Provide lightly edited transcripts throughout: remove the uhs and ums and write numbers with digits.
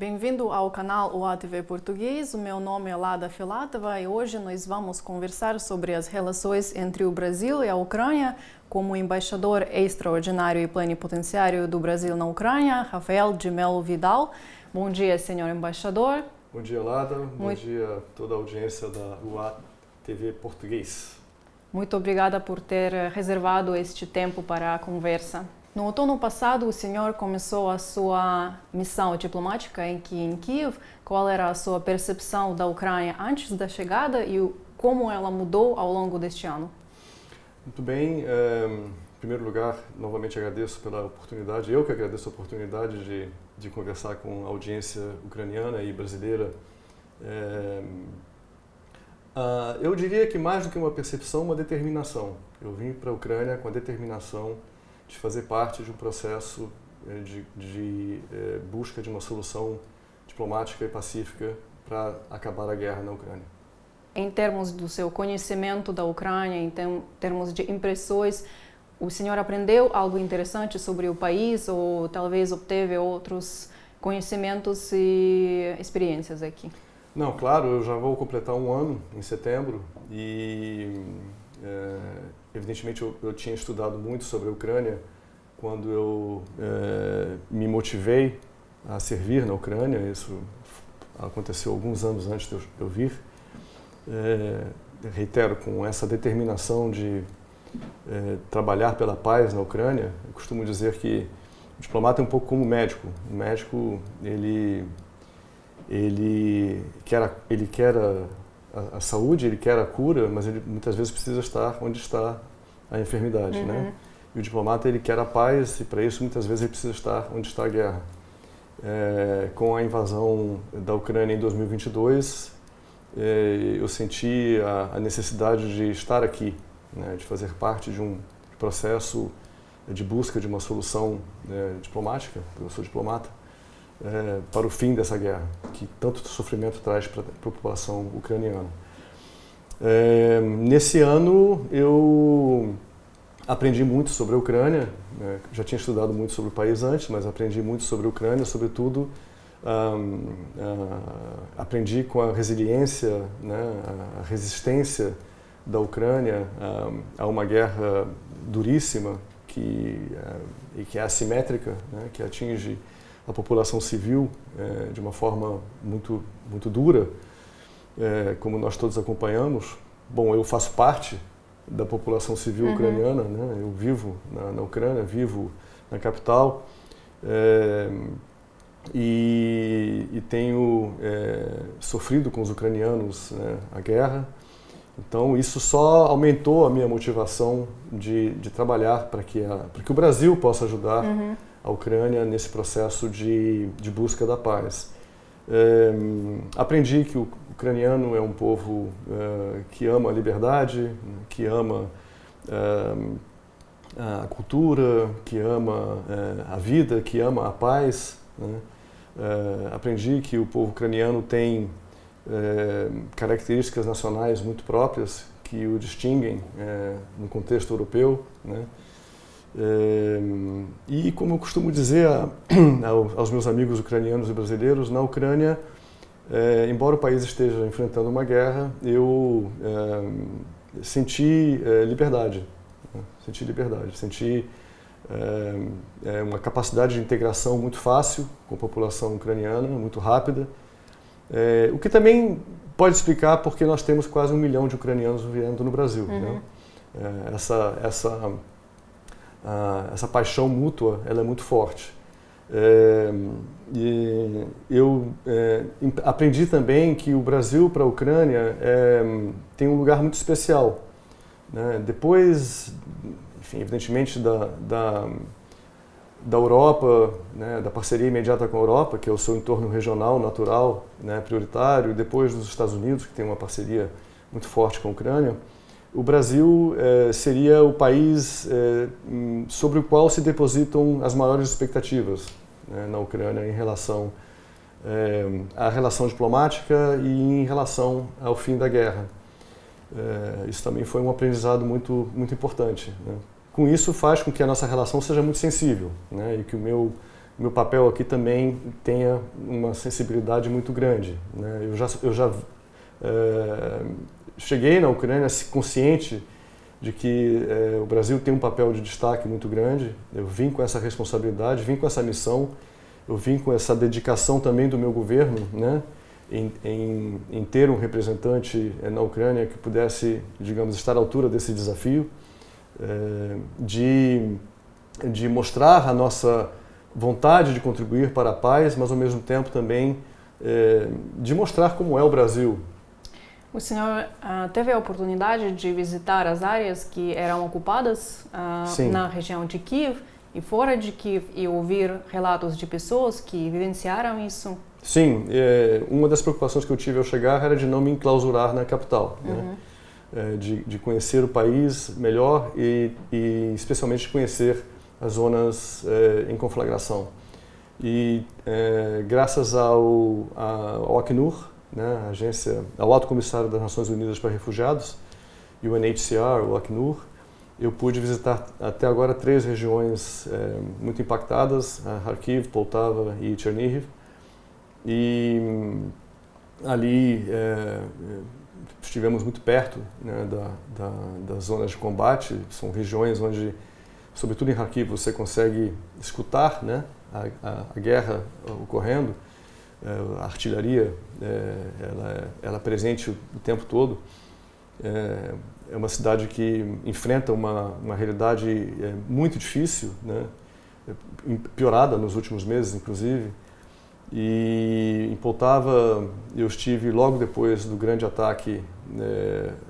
Bem-vindo ao canal UATV Português. O meu nome é Lada Filatova e hoje nós vamos conversar sobre as relações entre o Brasil e a Ucrânia. Como embaixador extraordinário e plenipotenciário do Brasil na Ucrânia, Rafael de Melo Vidal. Bom dia, senhor embaixador. Bom dia, Lada. Bom dia a toda a audiência da UATV Português. Muito obrigada por ter reservado este tempo para a conversa. No outono passado, o senhor começou a sua missão diplomática em Kiev. Qual era a sua percepção da Ucrânia antes da chegada e como ela mudou ao longo deste ano? Muito bem. Em primeiro lugar, novamente agradeço pela oportunidade. Eu que agradeço a oportunidade de conversar com a audiência ucraniana e brasileira. Eu diria que mais do que uma percepção, uma determinação. Eu vim para a Ucrânia com a determinação de fazer parte de um processo de busca de uma solução diplomática e pacífica para acabar a guerra na Ucrânia. Em termos do seu conhecimento da Ucrânia, em termos de impressões, o senhor aprendeu algo interessante sobre o país ou talvez obteve outros conhecimentos e experiências aqui? Não, claro, eu já vou completar um ano em setembro e evidentemente eu tinha estudado muito sobre a Ucrânia quando eu me motivei a servir na Ucrânia. Isso aconteceu alguns anos antes de eu vir. Reitero, com essa determinação de trabalhar pela paz na Ucrânia. Eu costumo dizer que o diplomata é um pouco como o médico. O médico, ele quer a saúde, ele quer a cura, mas ele muitas vezes precisa estar onde está a enfermidade, né? E o diplomata, ele quer a paz e para isso muitas vezes ele precisa estar onde está a guerra. Com a invasão da Ucrânia em 2022, eu senti a necessidade de estar aqui, né? De fazer parte de um processo de busca de uma solução diplomática, porque eu sou diplomata, para o fim dessa guerra, que tanto sofrimento traz para a população ucraniana. Nesse ano, eu aprendi muito sobre a Ucrânia. Já tinha estudado muito sobre o país antes, mas aprendi muito sobre a Ucrânia, sobretudo aprendi com a resiliência, né, a resistência da Ucrânia a uma guerra duríssima que é assimétrica, né, que atinge a população civil de uma forma muito, muito dura, como nós todos acompanhamos. Bom, eu faço parte da população civil ucraniana, né? Eu vivo na Ucrânia, vivo na capital e tenho sofrido com os ucranianos, né, a guerra. Então isso só aumentou a minha motivação de trabalhar para que o Brasil possa ajudar a Ucrânia nesse processo de busca da paz. Aprendi que o ucraniano é um povo que ama a liberdade, que ama a cultura, que ama a vida, que ama a paz, né? Aprendi que o povo ucraniano tem características nacionais muito próprias que o distinguem no contexto europeu, né? E como eu costumo dizer aos meus amigos ucranianos e brasileiros, na Ucrânia, embora o país esteja enfrentando uma guerra, eu senti liberdade, né? Senti uma capacidade de integração muito fácil com a população ucraniana, muito rápida, o que também pode explicar porque nós temos quase 1 milhão de ucranianos vivendo no Brasil, né? Essa paixão mútua, ela é muito forte. E eu aprendi também que o Brasil para a Ucrânia tem um lugar muito especial, né? Depois, enfim, evidentemente da Europa, né, da parceria imediata com a Europa, que é o seu entorno regional, natural, né, prioritário, depois dos Estados Unidos, que tem uma parceria muito forte com a Ucrânia, o Brasil seria o país sobre o qual se depositam as maiores expectativas, né, na Ucrânia em relação à relação diplomática e em relação ao fim da guerra. Isso também foi um aprendizado muito, muito importante, né? Com isso faz com que a nossa relação seja muito sensível, né, e que o meu meu papel aqui também tenha uma sensibilidade muito grande, né? Eu já cheguei na Ucrânia consciente de que o Brasil tem um papel de destaque muito grande. Eu vim com essa responsabilidade, vim com essa missão, eu vim com essa dedicação também do meu governo, né? Em ter um representante na Ucrânia que pudesse, digamos, estar à altura desse desafio, de mostrar a nossa vontade de contribuir para a paz, mas ao mesmo tempo também de mostrar como é o Brasil. O senhor teve a oportunidade de visitar as áreas que eram ocupadas na região de Kiev e fora de Kiev e ouvir relatos de pessoas que vivenciaram isso? Sim, uma das preocupações que eu tive ao chegar era de não me enclausurar na capital, né? De conhecer o país melhor e especialmente de conhecer as zonas em conflagração. E graças ao Acnur, né, ao Alto Comissário das Nações Unidas para Refugiados, UNHCR, o Acnur, eu pude visitar até agora 3 regiões muito impactadas, Kharkiv, Poltava e Chernihiv. E ali estivemos muito perto, né, das zonas de combate. São regiões onde, sobretudo em Kharkiv, você consegue escutar, né, a guerra ocorrendo. A artilharia ela é presente o tempo todo. É uma cidade que enfrenta uma realidade muito difícil, né, piorada nos últimos meses, inclusive. E em Poltava eu estive logo depois do grande ataque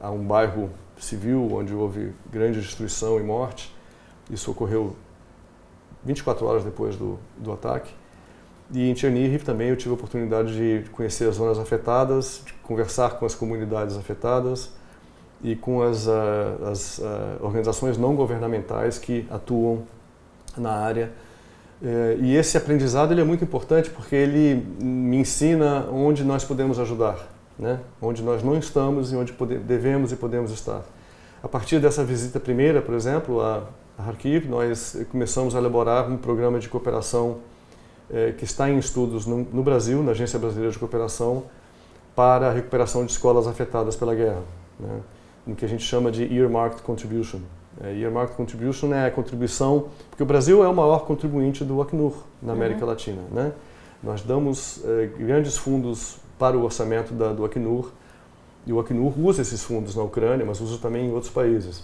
a um bairro civil onde houve grande destruição e morte. Isso ocorreu 24 horas depois do ataque. E em Chernihiv também eu tive a oportunidade de conhecer as zonas afetadas, de conversar com as comunidades afetadas e com as organizações não governamentais que atuam na área. E esse aprendizado ele é muito importante porque ele me ensina onde nós podemos ajudar, né? Onde nós não estamos e onde devemos e podemos estar. A partir dessa visita primeira, por exemplo, a Kharkiv, nós começamos a elaborar um programa de cooperação que está em estudos no Brasil, na Agência Brasileira de Cooperação, para a recuperação de escolas afetadas pela guerra, né? No que a gente chama de Earmarked Contribution. Earmarked Contribution é a contribuição, porque o Brasil é o maior contribuinte do Acnur na América Latina, né? Nós damos grandes fundos para o orçamento do Acnur, e o Acnur usa esses fundos na Ucrânia, mas usa também em outros países.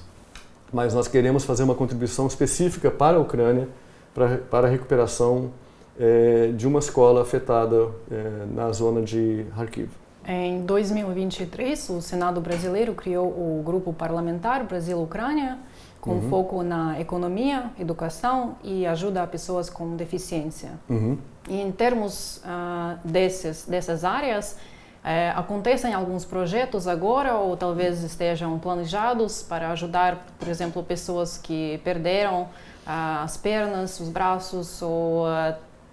Mas nós queremos fazer uma contribuição específica para a Ucrânia, para a recuperação de uma escola afetada na zona de Kharkiv. Em 2023, o Senado brasileiro criou o Grupo Parlamentar Brasil-Ucrânia, com foco na economia, educação e ajuda a pessoas com deficiência. E em termos dessas áreas, acontecem alguns projetos agora ou talvez estejam planejados para ajudar, por exemplo, pessoas que perderam as pernas, os braços ou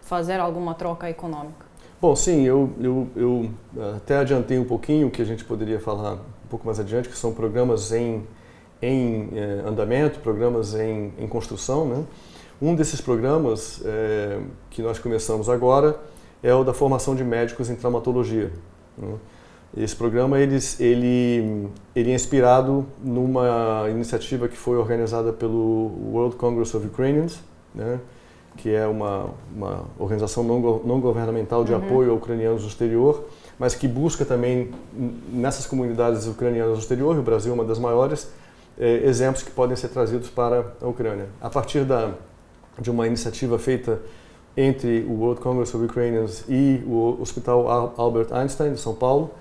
fazer alguma troca econômica? Bom, sim, eu até adiantei um pouquinho o que a gente poderia falar um pouco mais adiante, que são programas em andamento, programas em construção, né? Um desses programas que nós começamos agora é o da formação de médicos em traumatologia, né? Esse programa ele é inspirado numa iniciativa que foi organizada pelo World Congress of Ukrainians, né? Que é uma organização não governamental de apoio a ucranianos no exterior, mas que busca também, nessas comunidades ucranianas no exterior, e o Brasil é uma das maiores, exemplos que podem ser trazidos para a Ucrânia. A partir de uma iniciativa feita entre o World Congress of Ukrainians e o Hospital Albert Einstein, de São Paulo,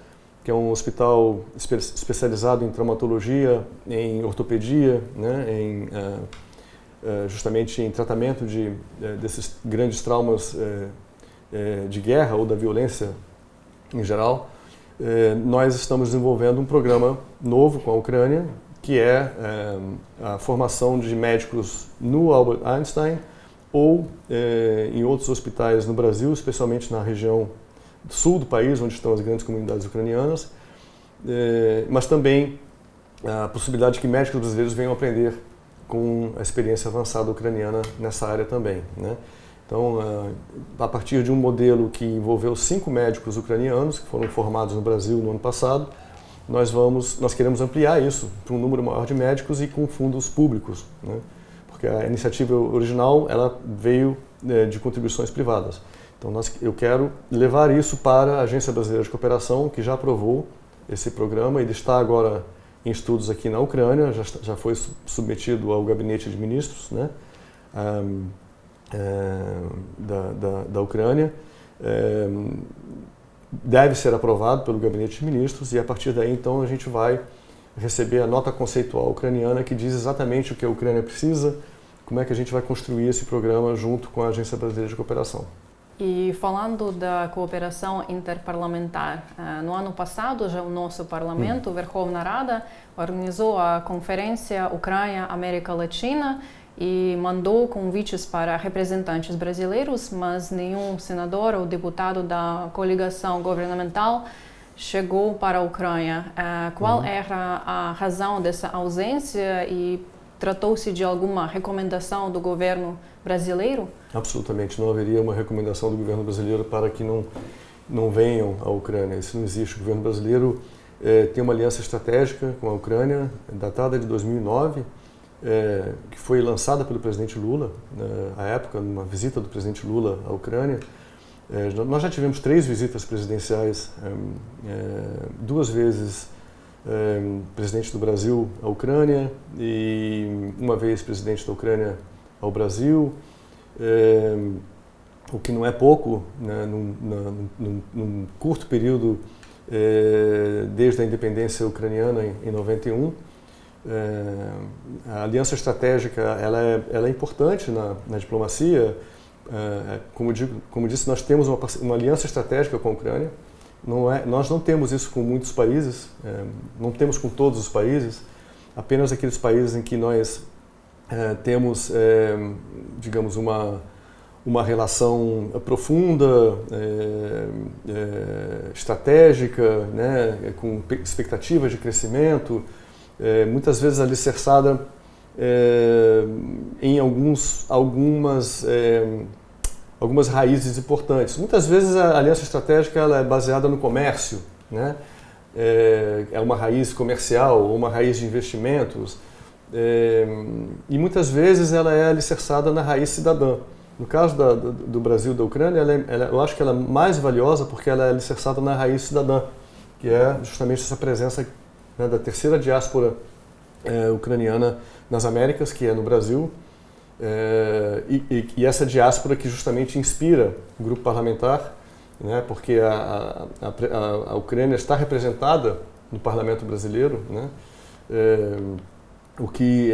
que é um hospital especializado em traumatologia, em ortopedia, né, justamente em tratamento desses grandes traumas de guerra ou da violência em geral. Nós estamos desenvolvendo um programa novo com a Ucrânia, que é a formação de médicos no Albert Einstein ou em outros hospitais no Brasil, especialmente na região sul do país, onde estão as grandes comunidades ucranianas, mas também a possibilidade de que médicos brasileiros venham aprender com a experiência avançada ucraniana nessa área também, né? Então, a partir de um modelo que envolveu 5 médicos ucranianos que foram formados no Brasil no ano passado, nós queremos ampliar isso para um número maior de médicos e com fundos públicos, né? Porque a iniciativa original ela veio de contribuições privadas. Então, eu quero levar isso para a Agência Brasileira de Cooperação, que já aprovou esse programa. Ele está agora em estudos aqui na Ucrânia, já foi submetido ao Gabinete de Ministros, né? Da Ucrânia, deve ser aprovado pelo Gabinete de Ministros e a partir daí então a gente vai receber a nota conceitual ucraniana que diz exatamente o que a Ucrânia precisa, como é que a gente vai construir esse programa junto com a Agência Brasileira de Cooperação. E falando da cooperação interparlamentar, no ano passado já o nosso parlamento, Верховна Рада, organizou a Conferência Ucrânia-América Latina e mandou convites para representantes brasileiros, mas nenhum senador ou deputado da coligação governamental chegou para a Ucrânia. Qual era a razão dessa ausência e tratou-se de alguma recomendação do governo brasileiro? Absolutamente, não haveria uma recomendação do governo brasileiro para que não venham à Ucrânia. Isso não existe. O governo brasileiro tem uma aliança estratégica com a Ucrânia, datada de 2009, que foi lançada pelo presidente Lula, à época, numa visita do presidente Lula à Ucrânia. Nós já tivemos 3 visitas presidenciais, 2 vezes presidente do Brasil à Ucrânia e uma vez presidente da Ucrânia ao Brasil, o que não é pouco, né, num curto período desde a independência ucraniana em 91. A aliança estratégica ela é importante na diplomacia. Como disse, nós temos uma aliança estratégica com a Ucrânia. Nós não temos isso com muitos países, não temos com todos os países, apenas aqueles países em que nós temos, digamos, uma relação profunda, estratégica, né, com expectativas de crescimento, muitas vezes alicerçada em algumas raízes importantes. Muitas vezes a aliança estratégica ela é baseada no comércio, né? É uma raiz comercial ou uma raiz de investimentos, e muitas vezes ela é alicerçada na raiz cidadã. No caso do Brasil e da Ucrânia, eu acho que ela é mais valiosa porque ela é alicerçada na raiz cidadã, que é justamente essa presença, né, da terceira diáspora ucraniana nas Américas, que é no Brasil, e essa diáspora que justamente inspira o grupo parlamentar, né, porque a Ucrânia está representada no parlamento brasileiro, né, o que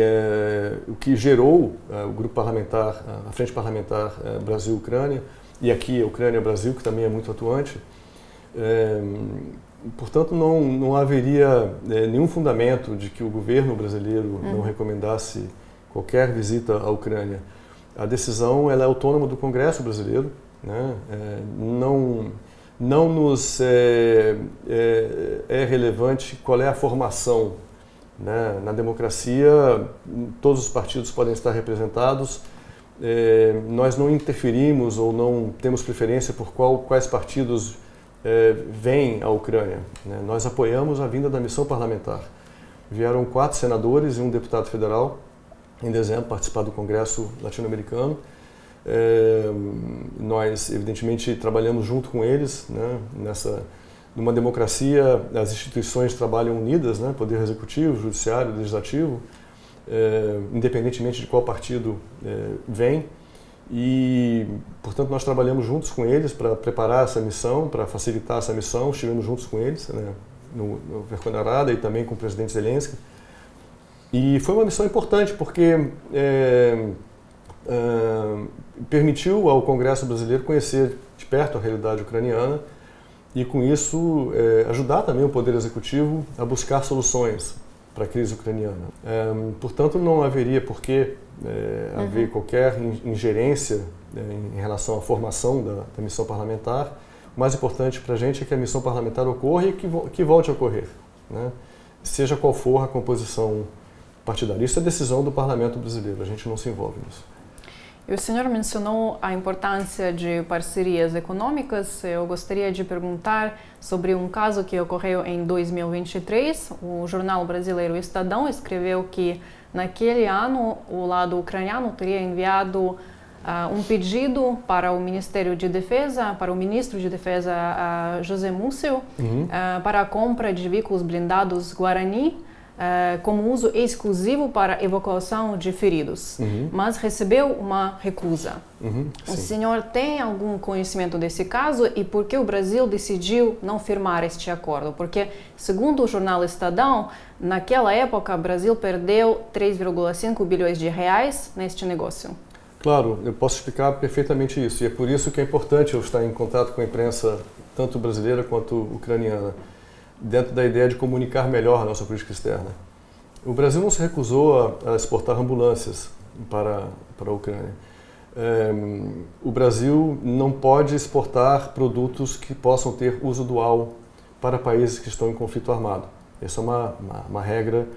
gerou o grupo parlamentar, a Frente Parlamentar Brasil-Ucrânia, e aqui a Ucrânia-Brasil, que também é muito atuante. Portanto, não haveria nenhum fundamento de que o governo brasileiro não recomendasse qualquer visita à Ucrânia. A decisão ela é autônoma do Congresso brasileiro, né? Não nos é relevante qual é a formação, né? Na democracia, todos os partidos podem estar representados. Nós não interferimos ou não temos preferência por quais partidos vêm à Ucrânia, né? Nós apoiamos a vinda da missão parlamentar. Vieram 4 senadores e um deputado federal em dezembro participar do Congresso Latino-Americano. Nós, evidentemente, trabalhamos junto com eles, né? Numa democracia, as instituições trabalham unidas, né? Poder Executivo, Judiciário, Legislativo, independentemente de qual partido vem. E, portanto, nós trabalhamos juntos com eles para preparar essa missão, para facilitar essa missão. Estivemos juntos com eles, né? no Верховна Рада e também com o presidente Zelensky. E foi uma missão importante porque permitiu ao Congresso brasileiro conhecer de perto a realidade ucraniana e, com isso, ajudar também o Poder Executivo a buscar soluções para a crise ucraniana. Portanto, não haveria por que haver qualquer ingerência em relação à formação da missão parlamentar. O mais importante para a gente é que a missão parlamentar ocorra e que volte a ocorrer, né? Seja qual for a composição partidária. Isso é decisão do Parlamento brasileiro, a gente não se envolve nisso. E o senhor mencionou a importância de parcerias econômicas. Eu gostaria de perguntar sobre um caso que ocorreu em 2023. O jornal brasileiro Estadão escreveu que, naquele ano, o lado ucraniano teria enviado um pedido para o Ministério de Defesa, para o ministro de Defesa, José Múcio, para a compra de veículos blindados Guarani, como uso exclusivo para evacuação de feridos, mas recebeu uma recusa. O senhor tem algum conhecimento desse caso e por que o Brasil decidiu não firmar este acordo? Porque, segundo o jornal Estadão, naquela época o Brasil perdeu 3,5 bilhões de reais neste negócio. Claro, eu posso explicar perfeitamente isso, e é por isso que é importante eu estar em contato com a imprensa, tanto brasileira quanto ucraniana, dentro da ideia de comunicar melhor a nossa política externa. O Brasil não se recusou a exportar ambulâncias para a Ucrânia. O Brasil não pode exportar produtos que possam ter uso dual para países que estão em conflito armado. Essa é uma regra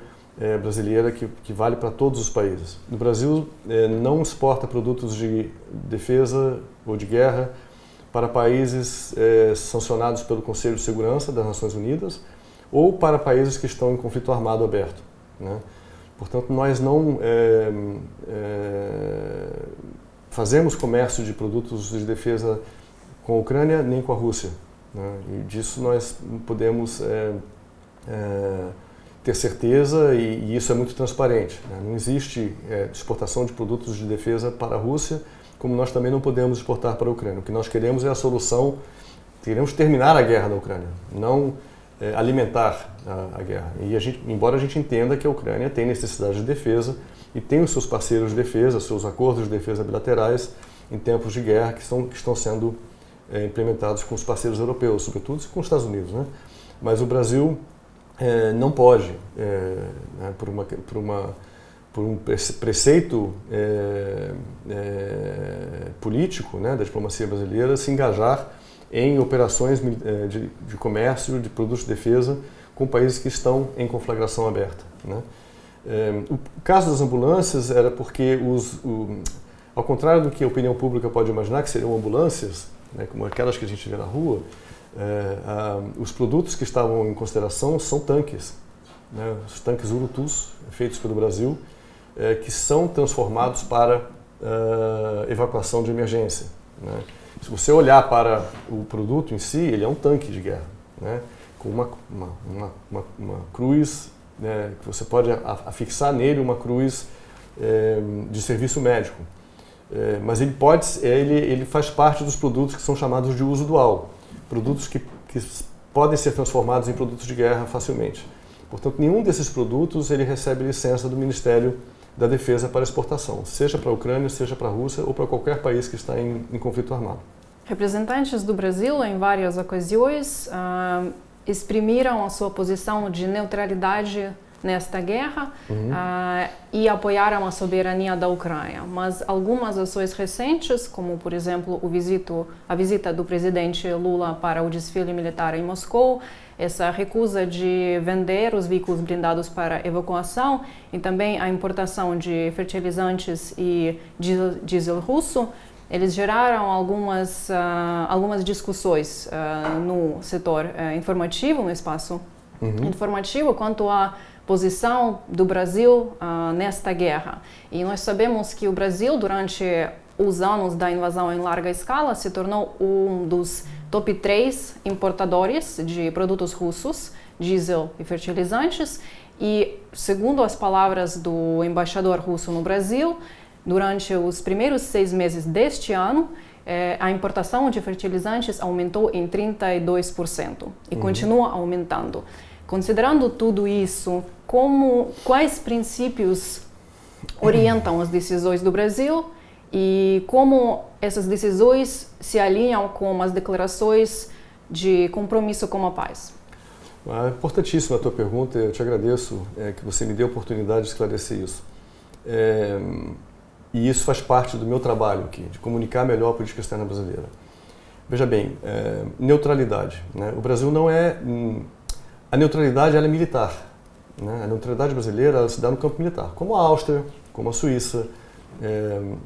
brasileira que vale para todos os países. O Brasil não exporta produtos de defesa ou de guerra para países sancionados pelo Conselho de Segurança das Nações Unidas ou para países que estão em conflito armado aberto, né? Portanto, nós não fazemos comércio de produtos de defesa com a Ucrânia nem com a Rússia, né? E disso nós podemos ter certeza e isso é muito transparente, né? Não existe exportação de produtos de defesa para a Rússia, como nós também não podemos exportar para a Ucrânia. O que nós queremos é a solução, queremos terminar a guerra na Ucrânia, não alimentar a guerra. E embora a gente entenda que a Ucrânia tem necessidade de defesa e tem os seus parceiros de defesa, seus acordos de defesa bilaterais em tempos de guerra que estão sendo implementados com os parceiros europeus, sobretudo com os Estados Unidos, né? Mas o Brasil não pode, né, por um preceito político, né, da diplomacia brasileira, se engajar em operações de comércio de produtos de defesa com países que estão em conflagração aberta, né? O caso das ambulâncias era porque, ao contrário do que a opinião pública pode imaginar, que seriam ambulâncias, né, como aquelas que a gente vê na rua, os produtos que estavam em consideração são tanques, né, os tanques Urutus, feitos pelo Brasil, que são transformados para evacuação de emergência, né? Se você olhar para o produto em si, ele é um tanque de guerra, né, com uma cruz, né, que você pode afixar nele uma cruz de serviço médico. Mas ele faz parte dos produtos que são chamados de uso dual, produtos que podem ser transformados em produtos de guerra facilmente. Portanto, nenhum desses produtos ele recebe licença do Ministério da Defesa para exportação, seja para a Ucrânia, seja para a Rússia ou para qualquer país que está em conflito armado. Representantes do Brasil, em várias ocasiões, exprimiram a sua posição de neutralidade nesta guerra e apoiaram a soberania da Ucrânia. Mas algumas ações recentes, como, por exemplo, a visita do presidente Lula para o desfile militar em Moscou, essa recusa de vender os veículos blindados para evacuação e também a importação de fertilizantes e diesel russo, eles geraram algumas discussões no setor informativo, no espaço informativo, quanto à posição do Brasil nesta guerra. E nós sabemos que o Brasil, durante os anos da invasão em larga escala, se tornou um dos top 3 importadores de produtos russos, diesel e fertilizantes. E, segundo as palavras do embaixador russo no Brasil, durante os primeiros 6 meses deste ano, a importação de fertilizantes aumentou em 32% e continua aumentando. Considerando tudo isso, quais princípios orientam as decisões do Brasil e como essas decisões se alinham com as declarações de compromisso com a paz? É importantíssima a tua pergunta, eu te agradeço que você me dê a oportunidade de esclarecer isso. E isso faz parte do meu trabalho aqui, de comunicar melhor a política externa brasileira. Veja bem, neutralidade, né? O Brasil não é... A neutralidade ela é militar, né? A neutralidade brasileira ela se dá no campo militar, como a Áustria, como a Suíça,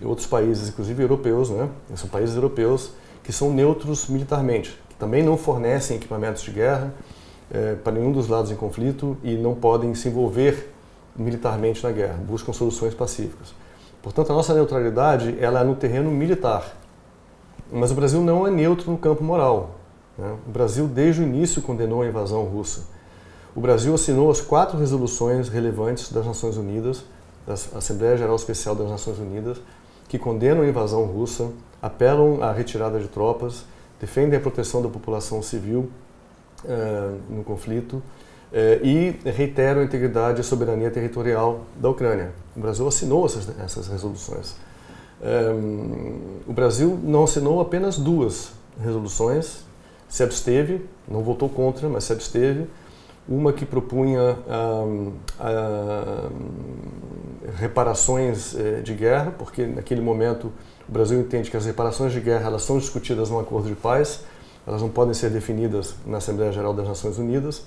outros países, inclusive europeus, né? São países europeus que são neutros militarmente, que também não fornecem equipamentos de guerra para nenhum dos lados em conflito e não podem se envolver militarmente na guerra, buscam soluções pacíficas. Portanto, a nossa neutralidade ela é no terreno militar. Mas o Brasil não é neutro no campo moral, né? O Brasil, desde o início, condenou a invasão russa. O Brasil assinou as 4 resoluções relevantes das Nações Unidas, da Assembleia Geral Especial das Nações Unidas, que condenam a invasão russa, apelam à retirada de tropas, defendem a proteção da população civil no conflito e reiteram a integridade e a soberania territorial da Ucrânia. O Brasil assinou essas resoluções. O Brasil não assinou apenas 2 resoluções, se absteve, não votou contra, mas se absteve. Uma que propunha reparações de guerra, porque naquele momento o Brasil entende que as reparações de guerra elas são discutidas num acordo de paz, elas não podem ser definidas na Assembleia Geral das Nações Unidas,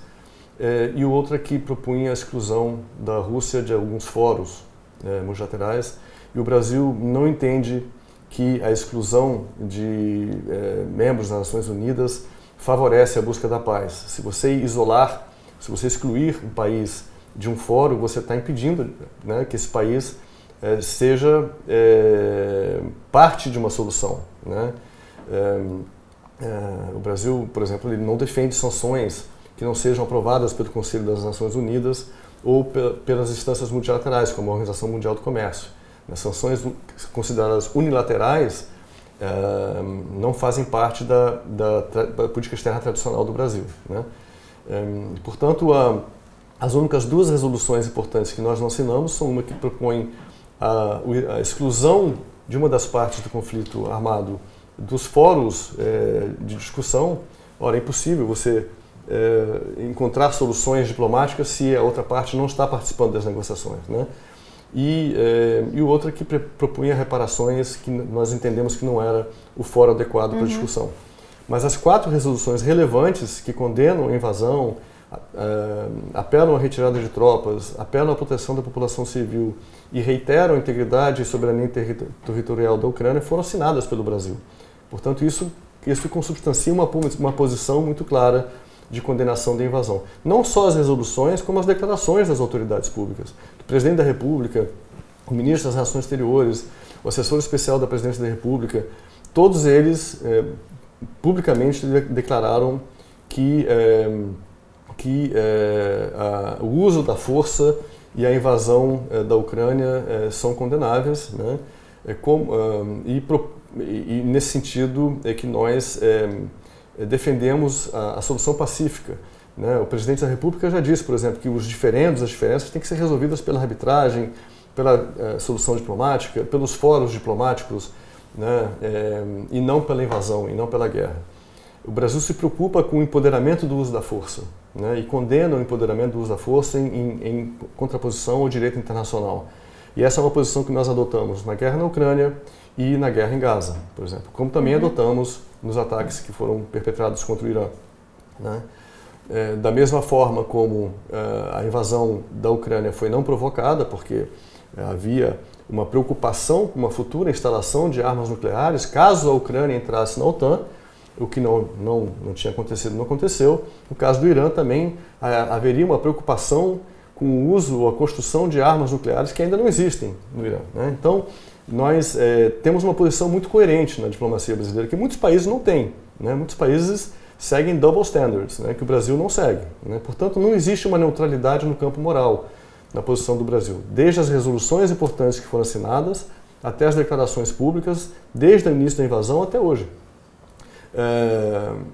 e outra que propunha a exclusão da Rússia de alguns fóruns multilaterais, e o Brasil não entende que a exclusão de membros das Nações Unidas favorece a busca da paz. Se você isolar, se você excluir um país de um fórum, você está impedindo, né, que esse país seja parte de uma solução, né? O Brasil, por exemplo, ele não defende sanções que não sejam aprovadas pelo Conselho das Nações Unidas ou pelas instâncias multilaterais, como a Organização Mundial do Comércio. As sanções consideradas unilaterais não fazem parte da política externa tradicional do Brasil, né? Portanto, as únicas 2 resoluções importantes que nós não assinamos são uma que propõe a exclusão de uma das partes do conflito armado dos fóruns de discussão. Ora, é impossível você encontrar soluções diplomáticas se a outra parte não está participando das negociações, né? E o outro que propunha reparações que nós entendemos que não era o fórum adequado para a discussão. Mas as 4 resoluções relevantes que condenam a invasão, apelam à retirada de tropas, apelam à proteção da população civil e reiteram a integridade e soberania territorial da Ucrânia foram assinadas pelo Brasil. Portanto, isso consubstancia uma posição muito clara de condenação da invasão. Não só as resoluções, como as declarações das autoridades públicas. O presidente da República, o ministro das Relações Exteriores, o assessor especial da Presidência da República, todos eles publicamente declararam que o uso da força e a invasão da Ucrânia são condenáveis, né? E nesse sentido é que nós defendemos a solução pacífica, né? O presidente da República já disse, por exemplo, que as diferenças têm que ser resolvidas pela arbitragem, pela solução diplomática, pelos fóruns diplomáticos, né? E não pela invasão, e não pela guerra. O Brasil se preocupa com o empoderamento do uso da força, né? E condena o empoderamento do uso da força em contraposição ao direito internacional. E essa é uma posição que nós adotamos na guerra na Ucrânia e na guerra em Gaza, por exemplo, como também adotamos nos ataques que foram perpetrados contra o Irã, né? Da mesma forma como a invasão da Ucrânia foi não provocada, porque havia uma preocupação com uma futura instalação de armas nucleares, caso a Ucrânia entrasse na OTAN, o que não tinha acontecido, não aconteceu. No caso do Irã também haveria uma preocupação com o uso ou a construção de armas nucleares que ainda não existem no Irã, né? Então, nós temos uma posição muito coerente na diplomacia brasileira, que muitos países não têm, né? Muitos países seguem double standards, né? Que o Brasil não segue, né? Portanto, não existe uma neutralidade no campo moral na posição do Brasil, desde as resoluções importantes que foram assinadas, até as declarações públicas, desde o início da invasão até hoje.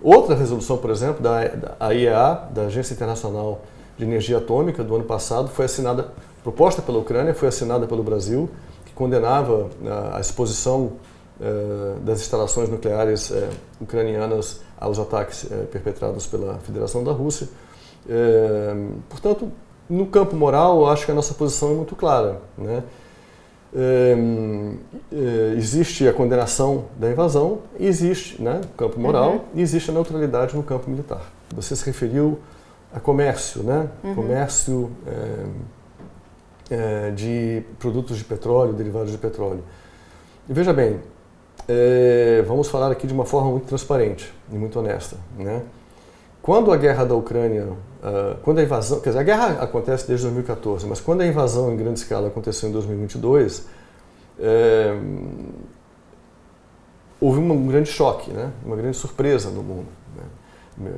Outra resolução, por exemplo, da IEA, da Agência Internacional de Energia Atômica, do ano passado, foi assinada, proposta pela Ucrânia, foi assinada pelo Brasil, que condenava a exposição das instalações nucleares ucranianas aos ataques perpetrados pela Federação da Rússia. Portanto, no campo moral, eu acho que a nossa posição é muito clara, né? Existe a condenação da invasão, existe, né, no campo moral, e existe a neutralidade no campo militar. Você se referiu a comércio, né? Comércio de produtos de petróleo, derivados de petróleo. E veja bem, vamos falar aqui de uma forma muito transparente e muito honesta, né? Quando a guerra da Ucrânia, quando a invasão, quer dizer, a guerra acontece desde 2014, mas quando a invasão em grande escala aconteceu em 2022, houve um grande choque, né? Uma grande surpresa no mundo, né?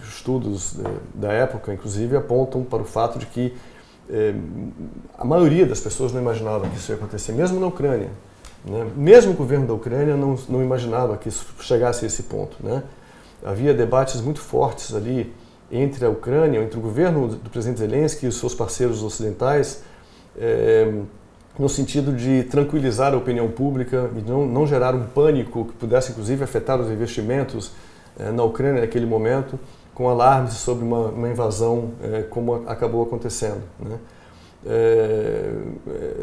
Estudos da época, inclusive, apontam para o fato de que a maioria das pessoas não imaginava que isso ia acontecer, mesmo na Ucrânia, né? Mesmo o governo da Ucrânia não imaginava que isso chegasse a esse ponto, né? Havia debates muito fortes ali entre a Ucrânia, entre o governo do presidente Zelensky e os seus parceiros ocidentais, no sentido de tranquilizar a opinião pública e não gerar um pânico que pudesse, inclusive, afetar os investimentos na Ucrânia naquele momento, com alarmes sobre uma invasão como acabou acontecendo, né?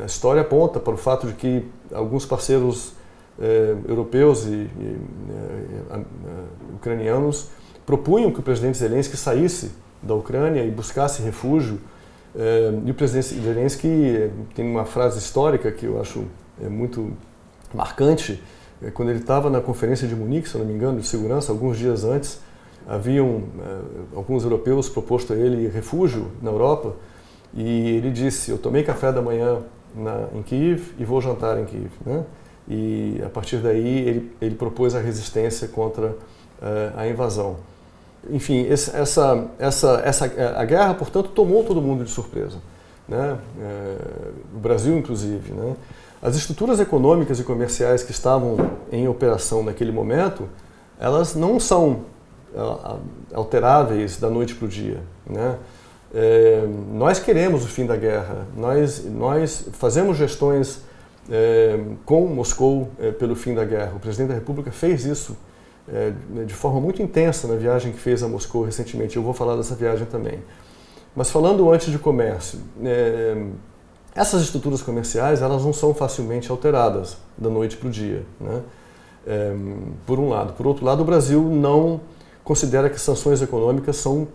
A história aponta para o fato de que alguns parceiros europeus e ucranianos propunham que o presidente Zelensky saísse da Ucrânia e buscasse refúgio. E o presidente Zelensky tem uma frase histórica que eu acho muito marcante. Quando ele estava na conferência de Munique, se eu não me engano, de segurança, alguns dias antes, haviam alguns europeus proposto a ele refúgio na Europa, e ele disse: eu tomei café da manhã em Kiev e vou jantar em Kiev, né? E a partir daí ele propôs a resistência contra a invasão. Enfim, a guerra, portanto, tomou todo mundo de surpresa, né? O Brasil, inclusive, né? As estruturas econômicas e comerciais que estavam em operação naquele momento, elas não são alteráveis da noite para o dia, né? Nós queremos o fim da guerra, nós fazemos gestões com Moscou pelo fim da guerra. O presidente da República fez isso de forma muito intensa na viagem que fez a Moscou recentemente. Eu vou falar dessa viagem também. Mas falando antes de comércio, essas estruturas comerciais, elas não são facilmente alteradas da noite para o dia, né? Por um lado. Por outro lado, o Brasil não considera que sanções econômicas são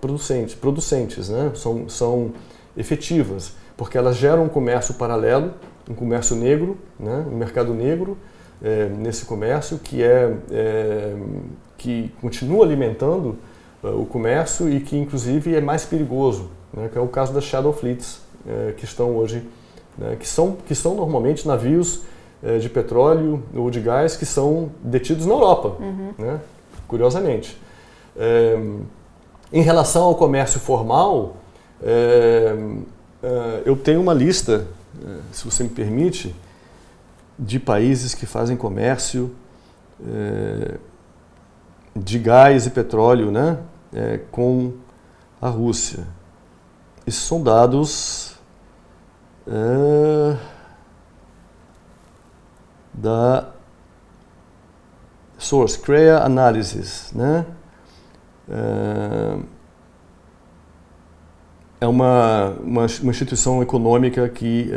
producentes, né? São efetivas, porque elas geram um comércio paralelo, um comércio negro, né? Um mercado negro nesse comércio que continua alimentando o comércio e que, inclusive, é mais perigoso, né? Que é o caso das shadow fleets, que estão hoje, né? que são normalmente navios de petróleo ou de gás que são detidos na Europa, né? Curiosamente. Em relação ao comércio formal, eu tenho uma lista, se você me permite, de países que fazem comércio de gás e petróleo, né? Com a Rússia. Isso são dados da Source, CREA Analysis, né? É uma instituição econômica que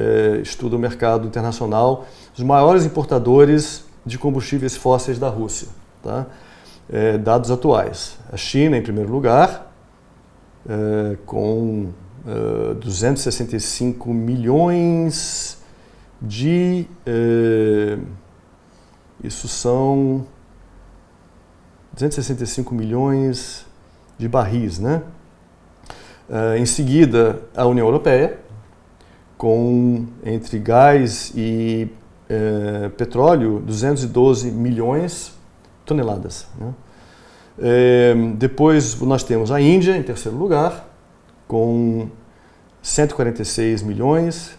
estuda o mercado internacional, os maiores importadores de combustíveis fósseis da Rússia, tá? Dados atuais. A China, em primeiro lugar, com 265 milhões de... isso são 265 milhões de barris, né? Em seguida, a União Europeia, com entre gás e petróleo, 212 milhões de toneladas, né? Depois nós temos a Índia, em terceiro lugar, com 146 milhões.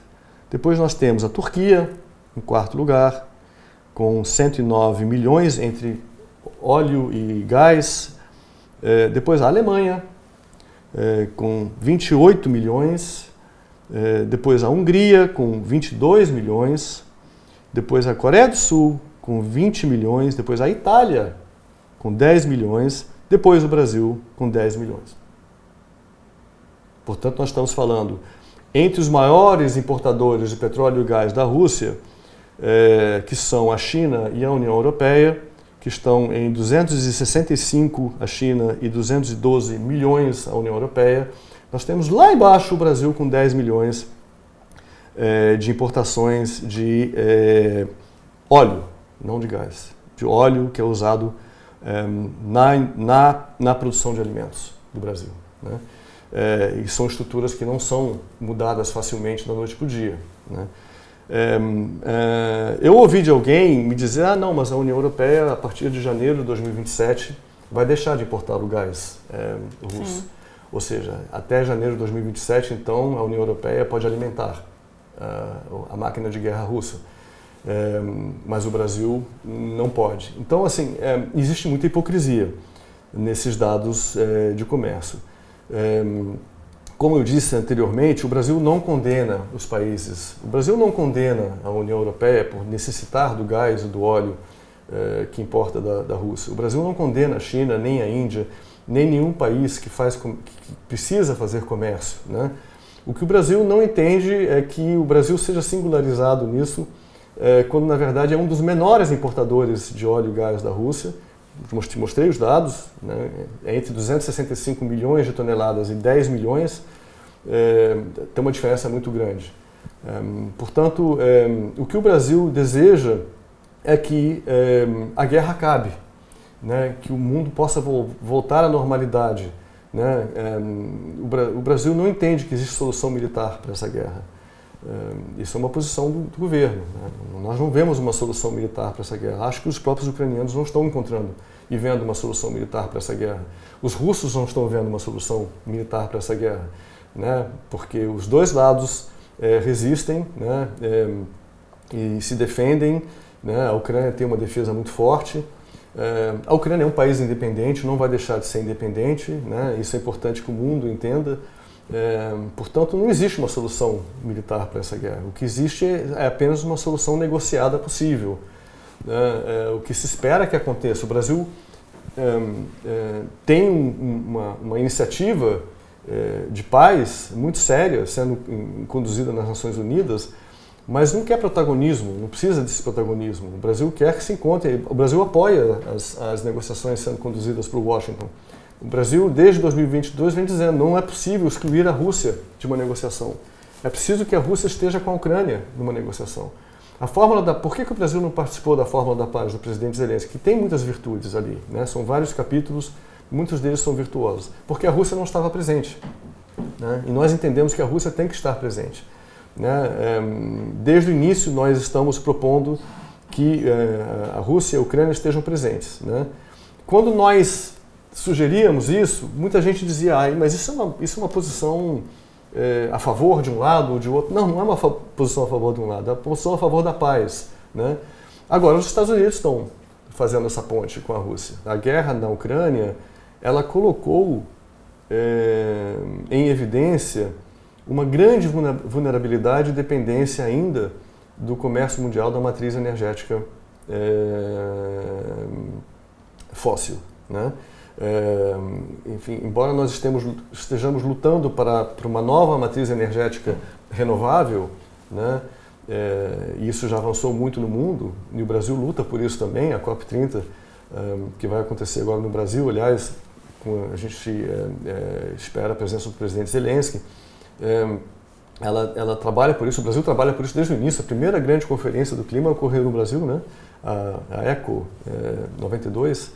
Depois nós temos a Turquia, em quarto lugar, com 109 milhões entre óleo e gás. Depois a Alemanha, com 28 milhões. Depois a Hungria, com 22 milhões. Depois a Coreia do Sul, com 20 milhões. Depois a Itália, com 10 milhões. Depois o Brasil, com 10 milhões. Portanto, nós estamos falando entre os maiores importadores de petróleo e gás da Rússia, que são a China e a União Europeia, que estão em 265 a China e 212 milhões a União Europeia. Nós temos lá embaixo o Brasil com 10 milhões de importações de óleo, não de gás, de óleo que é usado na produção de alimentos do Brasil, né? E são estruturas que não são mudadas facilmente da noite para o dia, né? Eu ouvi de alguém me dizer, não, mas a União Europeia, a partir de janeiro de 2027, vai deixar de importar o gás russo. Sim. Ou seja, até janeiro de 2027, então, a União Europeia pode alimentar a máquina de guerra russa. Mas o Brasil não pode. Então, assim, existe muita hipocrisia nesses dados de comércio. Como eu disse anteriormente, o Brasil não condena os países, o Brasil não condena a União Europeia por necessitar do gás e do óleo que importa da Rússia. O Brasil não condena a China, nem a Índia, nem nenhum país que precisa fazer comércio, né? O que o Brasil não entende é que o Brasil seja singularizado nisso, quando na verdade é um dos menores importadores de óleo e gás da Rússia. Te mostrei os dados, né? Entre 265 milhões de toneladas e 10 milhões, tem uma diferença muito grande. Portanto, o que o Brasil deseja é que a guerra acabe, né? Que o mundo possa voltar à normalidade, né? O Brasil não entende que existe solução militar para essa guerra. Isso é uma posição do governo, né? Nós não vemos uma solução militar para essa guerra. Acho que os próprios ucranianos não estão encontrando e vendo uma solução militar para essa guerra. Os russos não estão vendo uma solução militar para essa guerra, né? Porque os dois lados resistem, né? E se defendem, né? A Ucrânia tem uma defesa muito forte. A Ucrânia é um país independente, não vai deixar de ser independente, né? Isso é importante que o mundo entenda. Portanto, não existe uma solução militar para essa guerra. O que existe é apenas uma solução negociada possível. O que se espera que aconteça. O Brasil tem uma iniciativa de paz muito séria, sendo conduzida nas Nações Unidas, mas não quer protagonismo, não precisa desse protagonismo. O Brasil quer que se encontre, o Brasil apoia as negociações sendo conduzidas por Washington. O Brasil, desde 2022, vem dizendo que não é possível excluir a Rússia de uma negociação. É preciso que a Rússia esteja com a Ucrânia numa negociação. Por que o Brasil não participou da Fórmula da Paz do presidente Zelensky? Que tem muitas virtudes ali, né? São vários capítulos, muitos deles são virtuosos. Porque a Rússia não estava presente, né? E nós entendemos que a Rússia tem que estar presente, né? Desde o início, nós estamos propondo que a Rússia e a Ucrânia estejam presentes, né? Quando nós sugeríamos isso, muita gente dizia, mas isso é uma posição a favor de um lado ou de outro. Não é uma posição a favor de um lado, é uma posição a favor da paz, né? Agora, os Estados Unidos estão fazendo essa ponte com a Rússia. A guerra na Ucrânia, ela colocou em evidência uma grande vulnerabilidade e dependência ainda do comércio mundial da matriz energética fóssil, né? Enfim, embora nós estejamos lutando para uma nova matriz energética renovável, né? E isso já avançou muito no mundo, e o Brasil luta por isso também, a COP30, que vai acontecer agora no Brasil, aliás, a gente espera a presença do presidente Zelensky. Ela trabalha por isso, o Brasil trabalha por isso desde o início. A primeira grande conferência do clima ocorreu no Brasil, né? A ECO 92.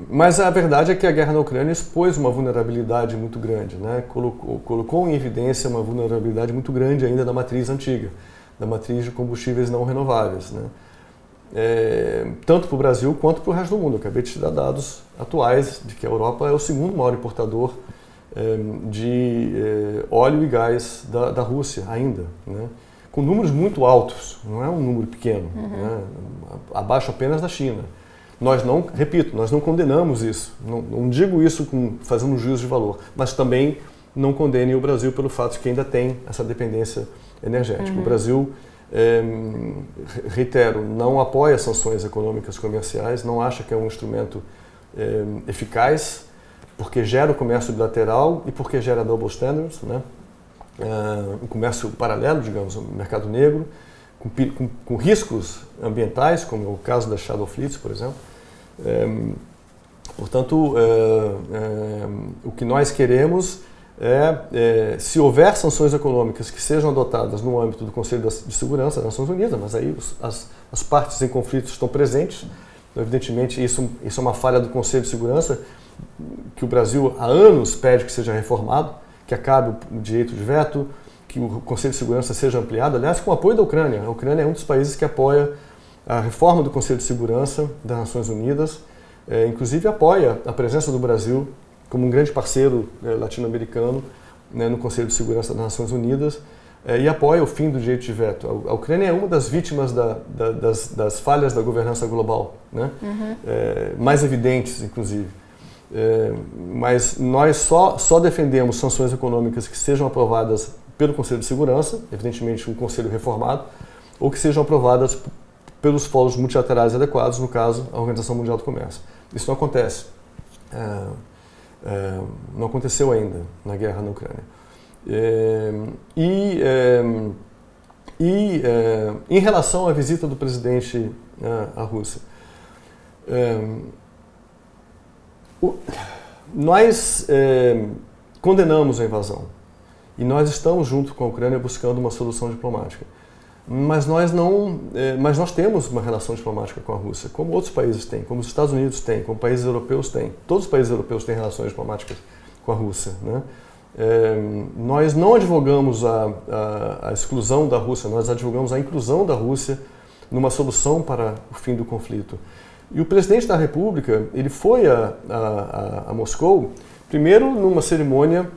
Mas a verdade é que a guerra na Ucrânia expôs uma vulnerabilidade muito grande, né? Colocou em evidência uma vulnerabilidade muito grande ainda da matriz antiga, da matriz de combustíveis não renováveis, né? Tanto para o Brasil quanto para o resto do mundo. Eu acabei de te dar dados atuais de que a Europa é o segundo maior importador de óleo e gás da Rússia ainda, né? Com números muito altos, não é um número pequeno, né? Abaixo apenas da China. Nós não condenamos isso, não digo isso fazendo um juízo de valor, mas também não condenem o Brasil pelo fato de que ainda tem essa dependência energética. O Brasil, reitero, não apoia sanções econômicas comerciais, não acha que é um instrumento eficaz, porque gera o comércio bilateral e porque gera double standards, né? Um comércio paralelo, digamos, um mercado negro, com riscos ambientais, como é o caso das Shadow Fleets, por exemplo. Portanto, o que nós queremos se houver sanções econômicas que sejam adotadas no âmbito do Conselho de Segurança das Nações Unidas, mas aí as partes em conflito estão presentes, então, evidentemente isso é uma falha do Conselho de Segurança, que o Brasil há anos pede que seja reformado, que acabe o direito de veto, que o Conselho de Segurança seja ampliado, aliás, com o apoio da Ucrânia. A Ucrânia é um dos países que apoia a reforma do Conselho de Segurança das Nações Unidas, inclusive apoia a presença do Brasil como um grande parceiro latino-americano, né, no Conselho de Segurança das Nações Unidas, e apoia o fim do direito de veto. A Ucrânia é uma das vítimas das falhas da governança global, né? Mais evidentes, inclusive. Mas nós só defendemos sanções econômicas que sejam aprovadas pelo Conselho de Segurança, evidentemente um conselho reformado, ou que sejam aprovadas pelos fóruns multilaterais adequados, no caso, a Organização Mundial do Comércio. Isso não acontece. Não aconteceu ainda na guerra na Ucrânia. Em relação à visita do presidente à Rússia, nós condenamos a invasão e nós estamos junto com a Ucrânia buscando uma solução diplomática. Mas nós temos uma relação diplomática com a Rússia, como outros países têm, como os Estados Unidos têm, como países europeus têm. Todos os países europeus têm relações diplomáticas com a Rússia, né? Nós não advogamos a exclusão da Rússia, nós advogamos a inclusão da Rússia numa solução para o fim do conflito. E o presidente da República, ele foi a Moscou, primeiro numa cerimônia,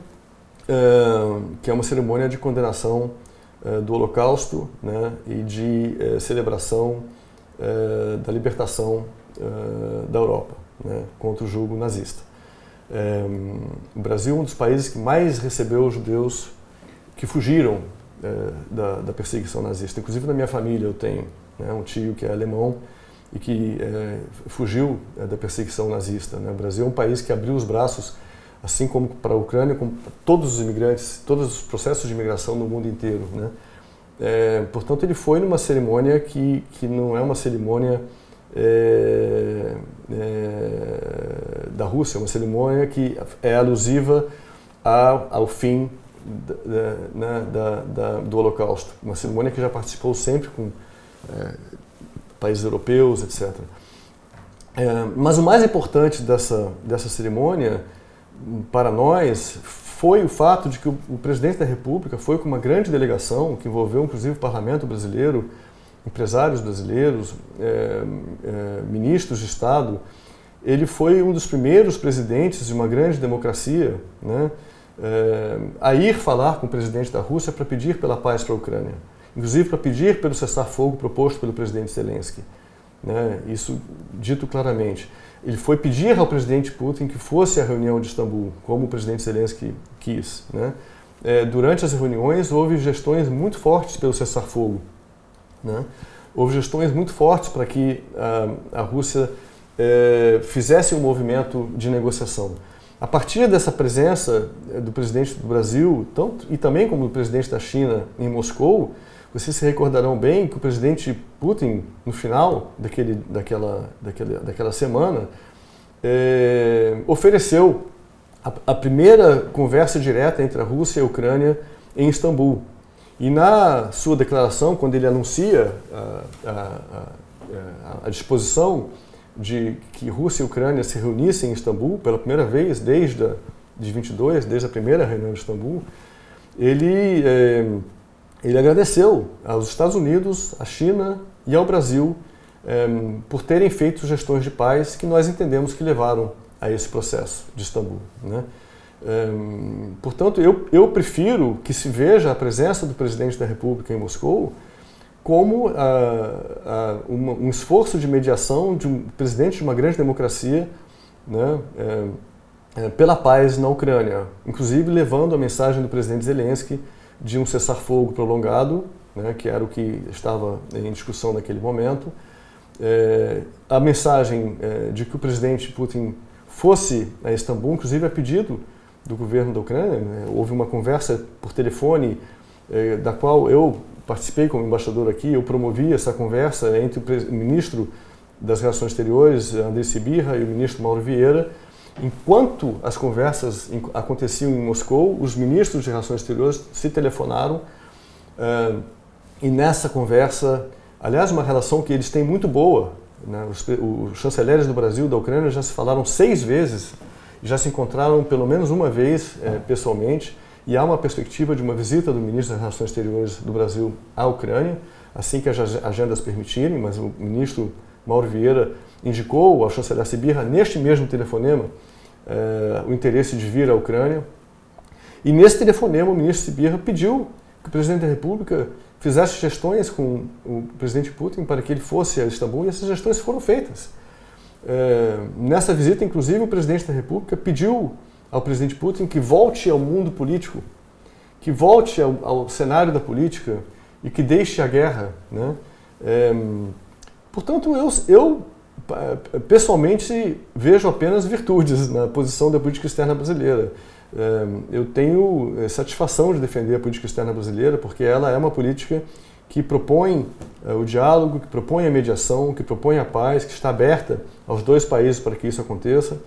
que é uma cerimônia de condenação do Holocausto, né, e de celebração da libertação da Europa, né, contra o jugo nazista. O Brasil é um dos países que mais recebeu judeus que fugiram da perseguição nazista. Inclusive na minha família eu tenho, né, um tio que é alemão e que fugiu da perseguição nazista, né. O Brasil é um país que abriu os braços, assim como para a Ucrânia, como para todos os imigrantes, todos os processos de imigração no mundo inteiro, né. Portanto, ele foi numa cerimônia que não é uma cerimônia da Rússia, é uma cerimônia que é alusiva ao fim do Holocausto. Uma cerimônia que já participou sempre com países europeus, etc. Mas o mais importante dessa cerimônia, para nós, foi o fato de que o presidente da República foi com uma grande delegação, que envolveu inclusive o parlamento brasileiro, empresários brasileiros, ministros de Estado. Ele foi um dos primeiros presidentes de uma grande democracia, né, a ir falar com o presidente da Rússia para pedir pela paz para a Ucrânia, inclusive para pedir pelo cessar-fogo proposto pelo presidente Zelensky, né, isso dito claramente. Ele foi pedir ao presidente Putin que fosse à reunião de Istambul, como o presidente Zelensky quis, né. Durante as reuniões houve gestões muito fortes pelo cessar-fogo, né. Houve gestões muito fortes para que a Rússia fizesse um movimento de negociação. A partir dessa presença do presidente do Brasil, e também como do presidente da China em Moscou, vocês se recordarão bem que o presidente Putin, no final daquela semana, ofereceu a primeira conversa direta entre a Rússia e a Ucrânia em Istambul. E na sua declaração, quando ele anuncia a disposição de que Rússia e Ucrânia se reunissem em Istambul pela primeira vez desde a primeira reunião de Istambul, ele agradeceu aos Estados Unidos, à China e ao Brasil por terem feito gestões de paz que nós entendemos que levaram a esse processo de Istambul, né? Portanto, eu prefiro que se veja a presença do presidente da República em Moscou como um esforço de mediação de um presidente de uma grande democracia, né, pela paz na Ucrânia, inclusive levando a mensagem do presidente Zelensky de um cessar-fogo prolongado, né, que era o que estava em discussão naquele momento, a mensagem de que o presidente Putin fosse a Istambul, inclusive a pedido do governo da Ucrânia, né. Houve uma conversa por telefone da qual eu participei como embaixador aqui, eu promovi essa conversa entre o ministro das Relações Exteriores, Andrei Sibirra, e o ministro Mauro Vieira, enquanto as conversas aconteciam em Moscou, os ministros de Relações Exteriores se telefonaram e nessa conversa, aliás, uma relação que eles têm muito boa, né? Os chanceleres do Brasil e da Ucrânia já se falaram 6 vezes, já se encontraram pelo menos uma vez pessoalmente, e há uma perspectiva de uma visita do ministro das Relações Exteriores do Brasil à Ucrânia, assim que as agendas permitirem, mas o ministro Mauro Vieira indicou ao chanceler Sibirra, neste mesmo telefonema, o interesse de vir à Ucrânia. E nesse telefonema o ministro Sibirra pediu que o presidente da República fizesse gestões com o presidente Putin para que ele fosse a Istambul, e essas gestões foram feitas. Nessa visita, inclusive, o presidente da República pediu ao presidente Putin que volte ao mundo político, que volte ao cenário da política e que deixe a guerra, né? Portanto, eu pessoalmente vejo apenas virtudes na posição da política externa brasileira. Eu tenho satisfação de defender a política externa brasileira porque ela é uma política que propõe o diálogo, que propõe a mediação, que propõe a paz, que está aberta aos 2 países para que isso aconteça,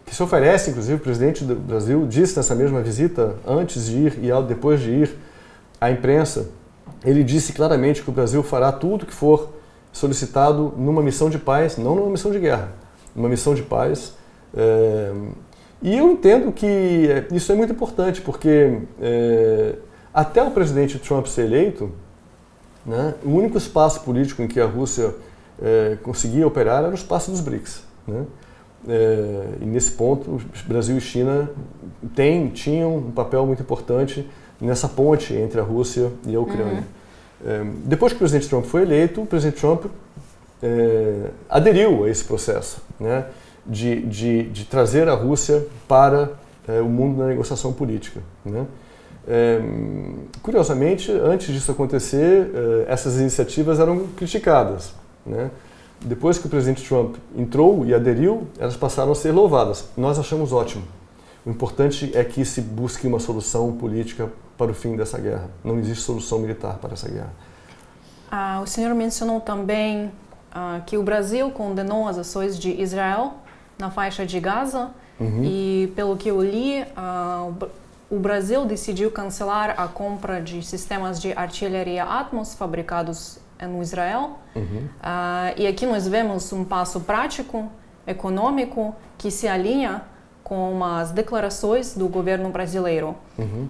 que se oferece, inclusive, o presidente do Brasil disse nessa mesma visita, antes de ir e depois de ir à imprensa, ele disse claramente que o Brasil fará tudo que for solicitado numa missão de paz, não numa missão de guerra, numa missão de paz. E eu entendo que isso é muito importante, porque até o presidente Trump ser eleito, né, o único espaço político em que a Rússia conseguia operar era o espaço dos BRICS, né? E nesse ponto, Brasil e China tinham um papel muito importante nessa ponte entre a Rússia e a Ucrânia. Depois que o presidente Trump foi eleito, o presidente Trump aderiu a esse processo, né, de trazer a Rússia para o mundo da negociação política, né? Curiosamente, antes disso acontecer, essas iniciativas eram criticadas, né? Depois que o presidente Trump entrou e aderiu, elas passaram a ser louvadas. Nós achamos ótimo. O importante é que se busque uma solução política para o fim dessa guerra. Não existe solução militar para essa guerra. O senhor mencionou também que o Brasil condenou as ações de Israel na faixa de Gaza. E, pelo que eu li, o Brasil decidiu cancelar a compra de sistemas de artilharia Atmos fabricados no Israel. E aqui nós vemos um passo prático, econômico, que se alinha com as declarações do governo brasileiro.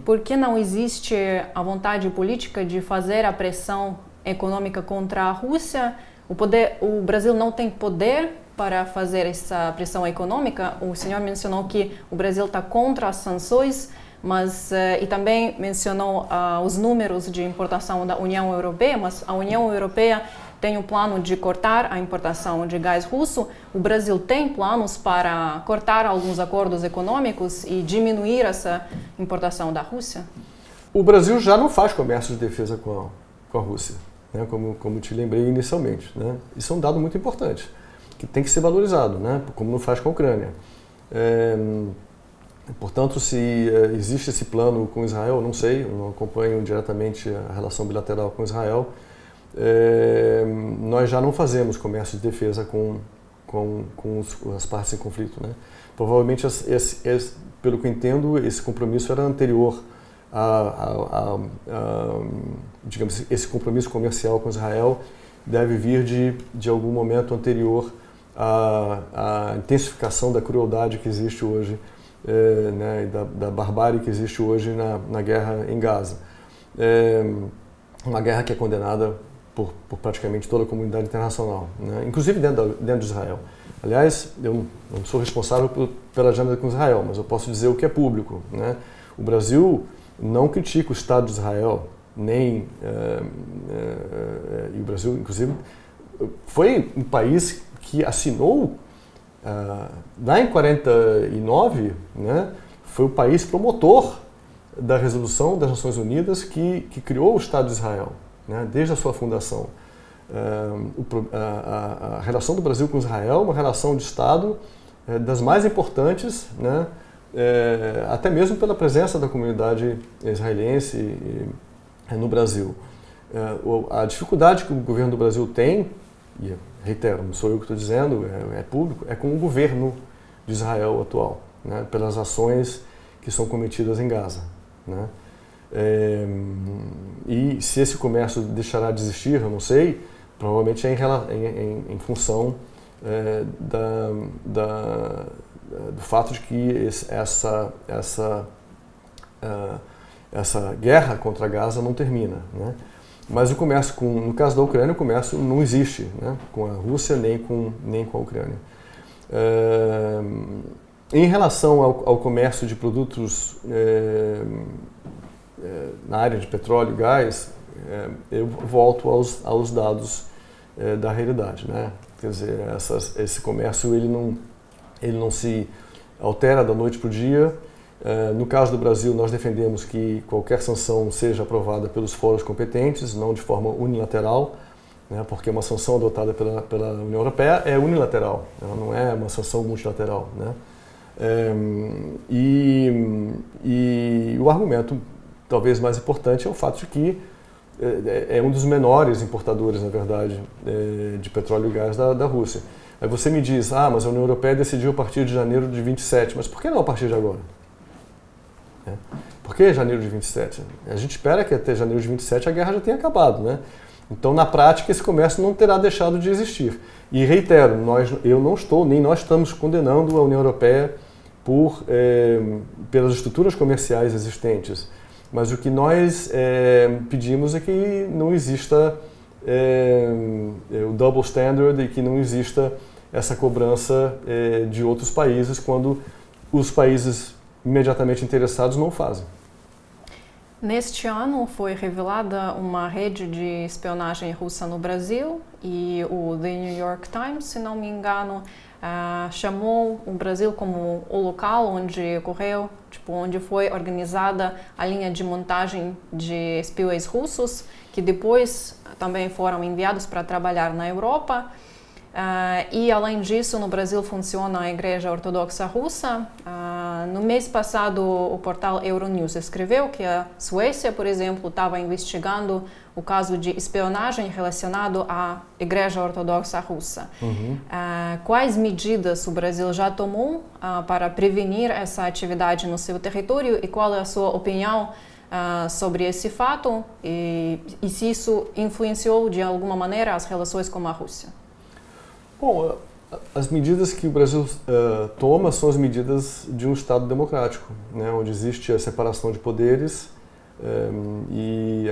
Por que não existe a vontade política de fazer a pressão econômica contra a Rússia? O Brasil não tem poder para fazer essa pressão econômica. O senhor mencionou que o Brasil está contra as sanções, mas e também mencionou os números de importação da União Europeia, mas a União Europeia tem o plano de cortar a importação de gás russo. O Brasil tem planos para cortar alguns acordos econômicos e diminuir essa importação da Rússia? O Brasil já não faz comércio de defesa com a Rússia, né? Como te lembrei inicialmente, né? Isso é um dado muito importante, que tem que ser valorizado, né? Como não faz com a Ucrânia. Portanto, se existe esse plano com Israel, eu não sei, eu não acompanho diretamente a relação bilateral com Israel. Nós já não fazemos comércio de defesa com as partes em conflito, né? Provavelmente, pelo que eu entendo, esse compromisso era anterior digamos, esse compromisso comercial com Israel deve vir de algum momento anterior à intensificação da crueldade que existe hoje, né, e da barbárie que existe hoje na guerra em Gaza. Uma guerra que é condenada por praticamente toda a comunidade internacional, né? Inclusive dentro de Israel. Aliás, eu não sou responsável pela agenda com Israel, mas eu posso dizer o que é público, né? O Brasil não critica o Estado de Israel, nem e o Brasil, inclusive, foi um país que assinou lá em 49, né? Foi o país promotor da resolução das Nações Unidas que criou o Estado de Israel, né? Desde a sua fundação. A relação do Brasil com Israel é uma relação de Estado das mais importantes, né? Até mesmo pela presença da comunidade israelense no Brasil. A dificuldade que o governo do Brasil tem, e reitero, não sou eu que estou dizendo, é público, é com o governo de Israel atual, né, pelas ações que são cometidas em Gaza, né? E se esse comércio deixará de existir, eu não sei, provavelmente é em função do fato de que essa guerra contra Gaza não termina, né? Mas o comércio, no caso da Ucrânia, o comércio não existe, né, com a Rússia nem com a Ucrânia. Em relação ao comércio de produtos na área de petróleo e gás, eu volto aos dados da realidade, né? Quer dizer, esse comércio ele não se altera da noite para o dia. No caso do Brasil, nós defendemos que qualquer sanção seja aprovada pelos fóruns competentes, não de forma unilateral, né, porque uma sanção adotada pela União Europeia é unilateral, ela não é uma sanção multilateral, né? E o argumento talvez mais importante é o fato de que é um dos menores importadores, na verdade, de petróleo e gás da Rússia. Aí você me diz, mas a União Europeia decidiu a partir de janeiro de 27, mas por que não a partir de agora? Por que janeiro de 27? A gente espera que até janeiro de 27 a guerra já tenha acabado, né? Então, na prática, esse comércio não terá deixado de existir. E reitero, eu não estou, nem nós estamos condenando a União Europeia pelas estruturas comerciais existentes. Mas o que nós pedimos é que não exista o double standard e que não exista essa cobrança de outros países quando os países imediatamente interessados não fazem. Neste ano foi revelada uma rede de espionagem russa no Brasil e o The New York Times, se não me engano, chamou o Brasil como o local onde ocorreu, onde foi organizada a linha de montagem de espiões russos, que depois também foram enviados para trabalhar na Europa. E além disso, no Brasil funciona a Igreja Ortodoxa Russa. No mês passado, o portal Euronews escreveu que a Suécia, por exemplo, estava investigando o caso de espionagem relacionado à Igreja Ortodoxa Russa. Quais medidas o Brasil já tomou para prevenir essa atividade no seu território e qual é a sua opinião sobre esse fato e se isso influenciou de alguma maneira as relações com a Rússia? Bom, as medidas que o Brasil toma são as medidas de um Estado democrático, né, onde existe a separação de poderes e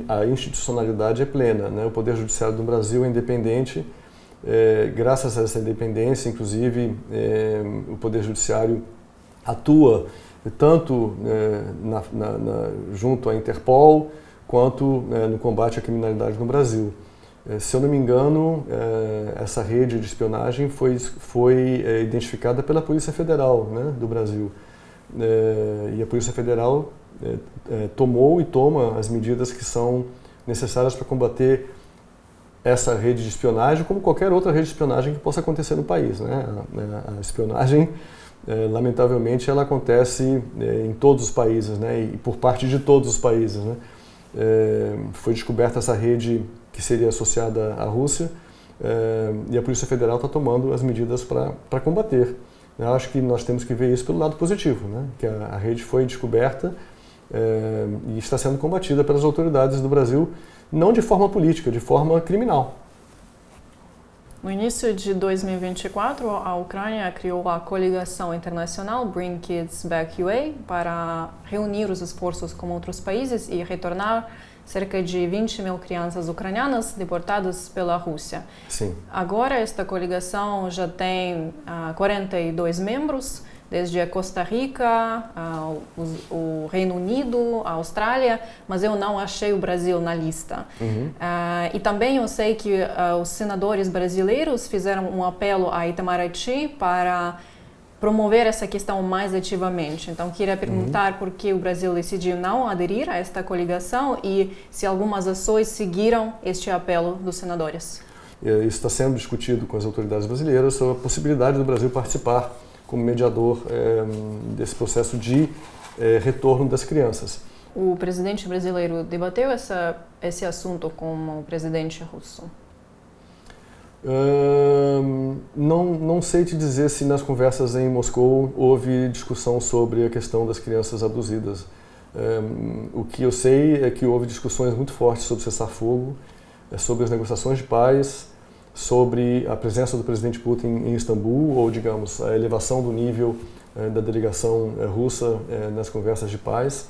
a institucionalidade é plena, né? O Poder Judiciário do Brasil é independente. Graças a essa independência, inclusive, o Poder Judiciário atua tanto junto à Interpol quanto no combate à criminalidade no Brasil. Se eu não me engano, essa rede de espionagem foi identificada pela Polícia Federal, né, do Brasil. E a Polícia Federal tomou e toma as medidas que são necessárias para combater essa rede de espionagem, como qualquer outra rede de espionagem que possa acontecer no país, né? A espionagem, lamentavelmente, ela acontece em todos os países, né, e por parte de todos os países, né? Foi descoberta essa rede que seria associada à Rússia, e a Polícia Federal está tomando as medidas para combater. Eu acho que nós temos que ver isso pelo lado positivo, né? Que a rede foi descoberta e está sendo combatida pelas autoridades do Brasil, não de forma política, de forma criminal. No início de 2024, a Ucrânia criou a coligação internacional Bring Kids Back UA para reunir os esforços com outros países e retornar cerca de 20 mil crianças ucranianas deportadas pela Rússia. Sim. Agora, esta coligação já tem 42 membros, desde a Costa Rica, o Reino Unido, a Austrália, mas eu não achei o Brasil na lista. E também eu sei que os senadores brasileiros fizeram um apelo a Itamaraty para promover essa questão mais ativamente. Então, queria perguntar por que o Brasil decidiu não aderir a esta coligação e se algumas ações seguiram este apelo dos senadores. Isso está sendo discutido com as autoridades brasileiras sobre a possibilidade do Brasil participar como mediador desse processo de retorno das crianças. O presidente brasileiro debateu esse assunto com o presidente russo? Não sei te dizer se nas conversas em Moscou houve discussão sobre a questão das crianças abduzidas. O que eu sei é que houve discussões muito fortes sobre cessar-fogo, sobre as negociações de paz, sobre a presença do presidente Putin em Istambul, ou, digamos, a elevação do nível da delegação russa nas conversas de paz.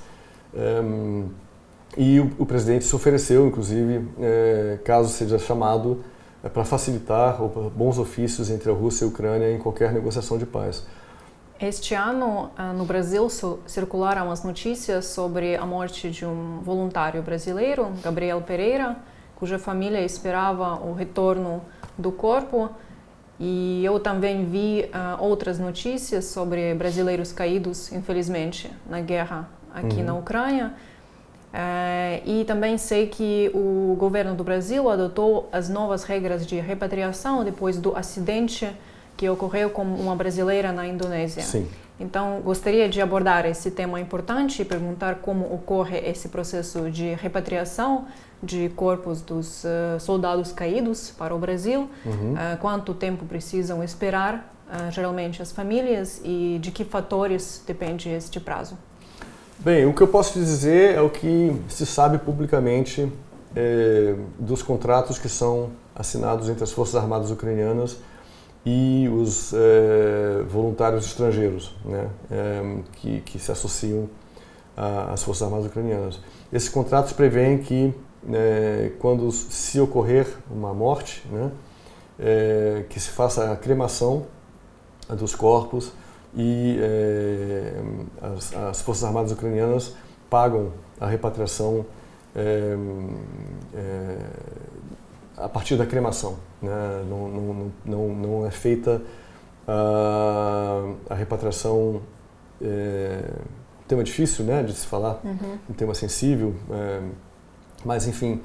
E o presidente se ofereceu, inclusive, caso seja chamado, para facilitar bons ofícios entre a Rússia e a Ucrânia em qualquer negociação de paz. Este ano, no Brasil, circularam as notícias sobre a morte de um voluntário brasileiro, Gabriel Pereira, cuja família esperava o retorno do corpo. E eu também vi outras notícias sobre brasileiros caídos, infelizmente, na guerra aqui na Ucrânia. E também sei que o governo do Brasil adotou as novas regras de repatriação depois do acidente que ocorreu com uma brasileira na Indonésia. Sim. Então, gostaria de abordar esse tema importante e perguntar como ocorre esse processo de repatriação de corpos dos soldados caídos para o Brasil, quanto tempo precisam esperar, geralmente, as famílias, e de que fatores depende este prazo. Bem, o que eu posso te dizer é o que se sabe publicamente dos contratos que são assinados entre as Forças Armadas Ucranianas e os voluntários estrangeiros, né, que se associam às Forças Armadas Ucranianas. Esses contratos prevêem que, quando se ocorrer uma morte, né, que se faça a cremação dos corpos, e as Forças Armadas Ucranianas pagam a repatriação a partir da cremação, né? Não é feita a repatriação, um tema difícil, né, de se falar, um tema sensível, mas enfim,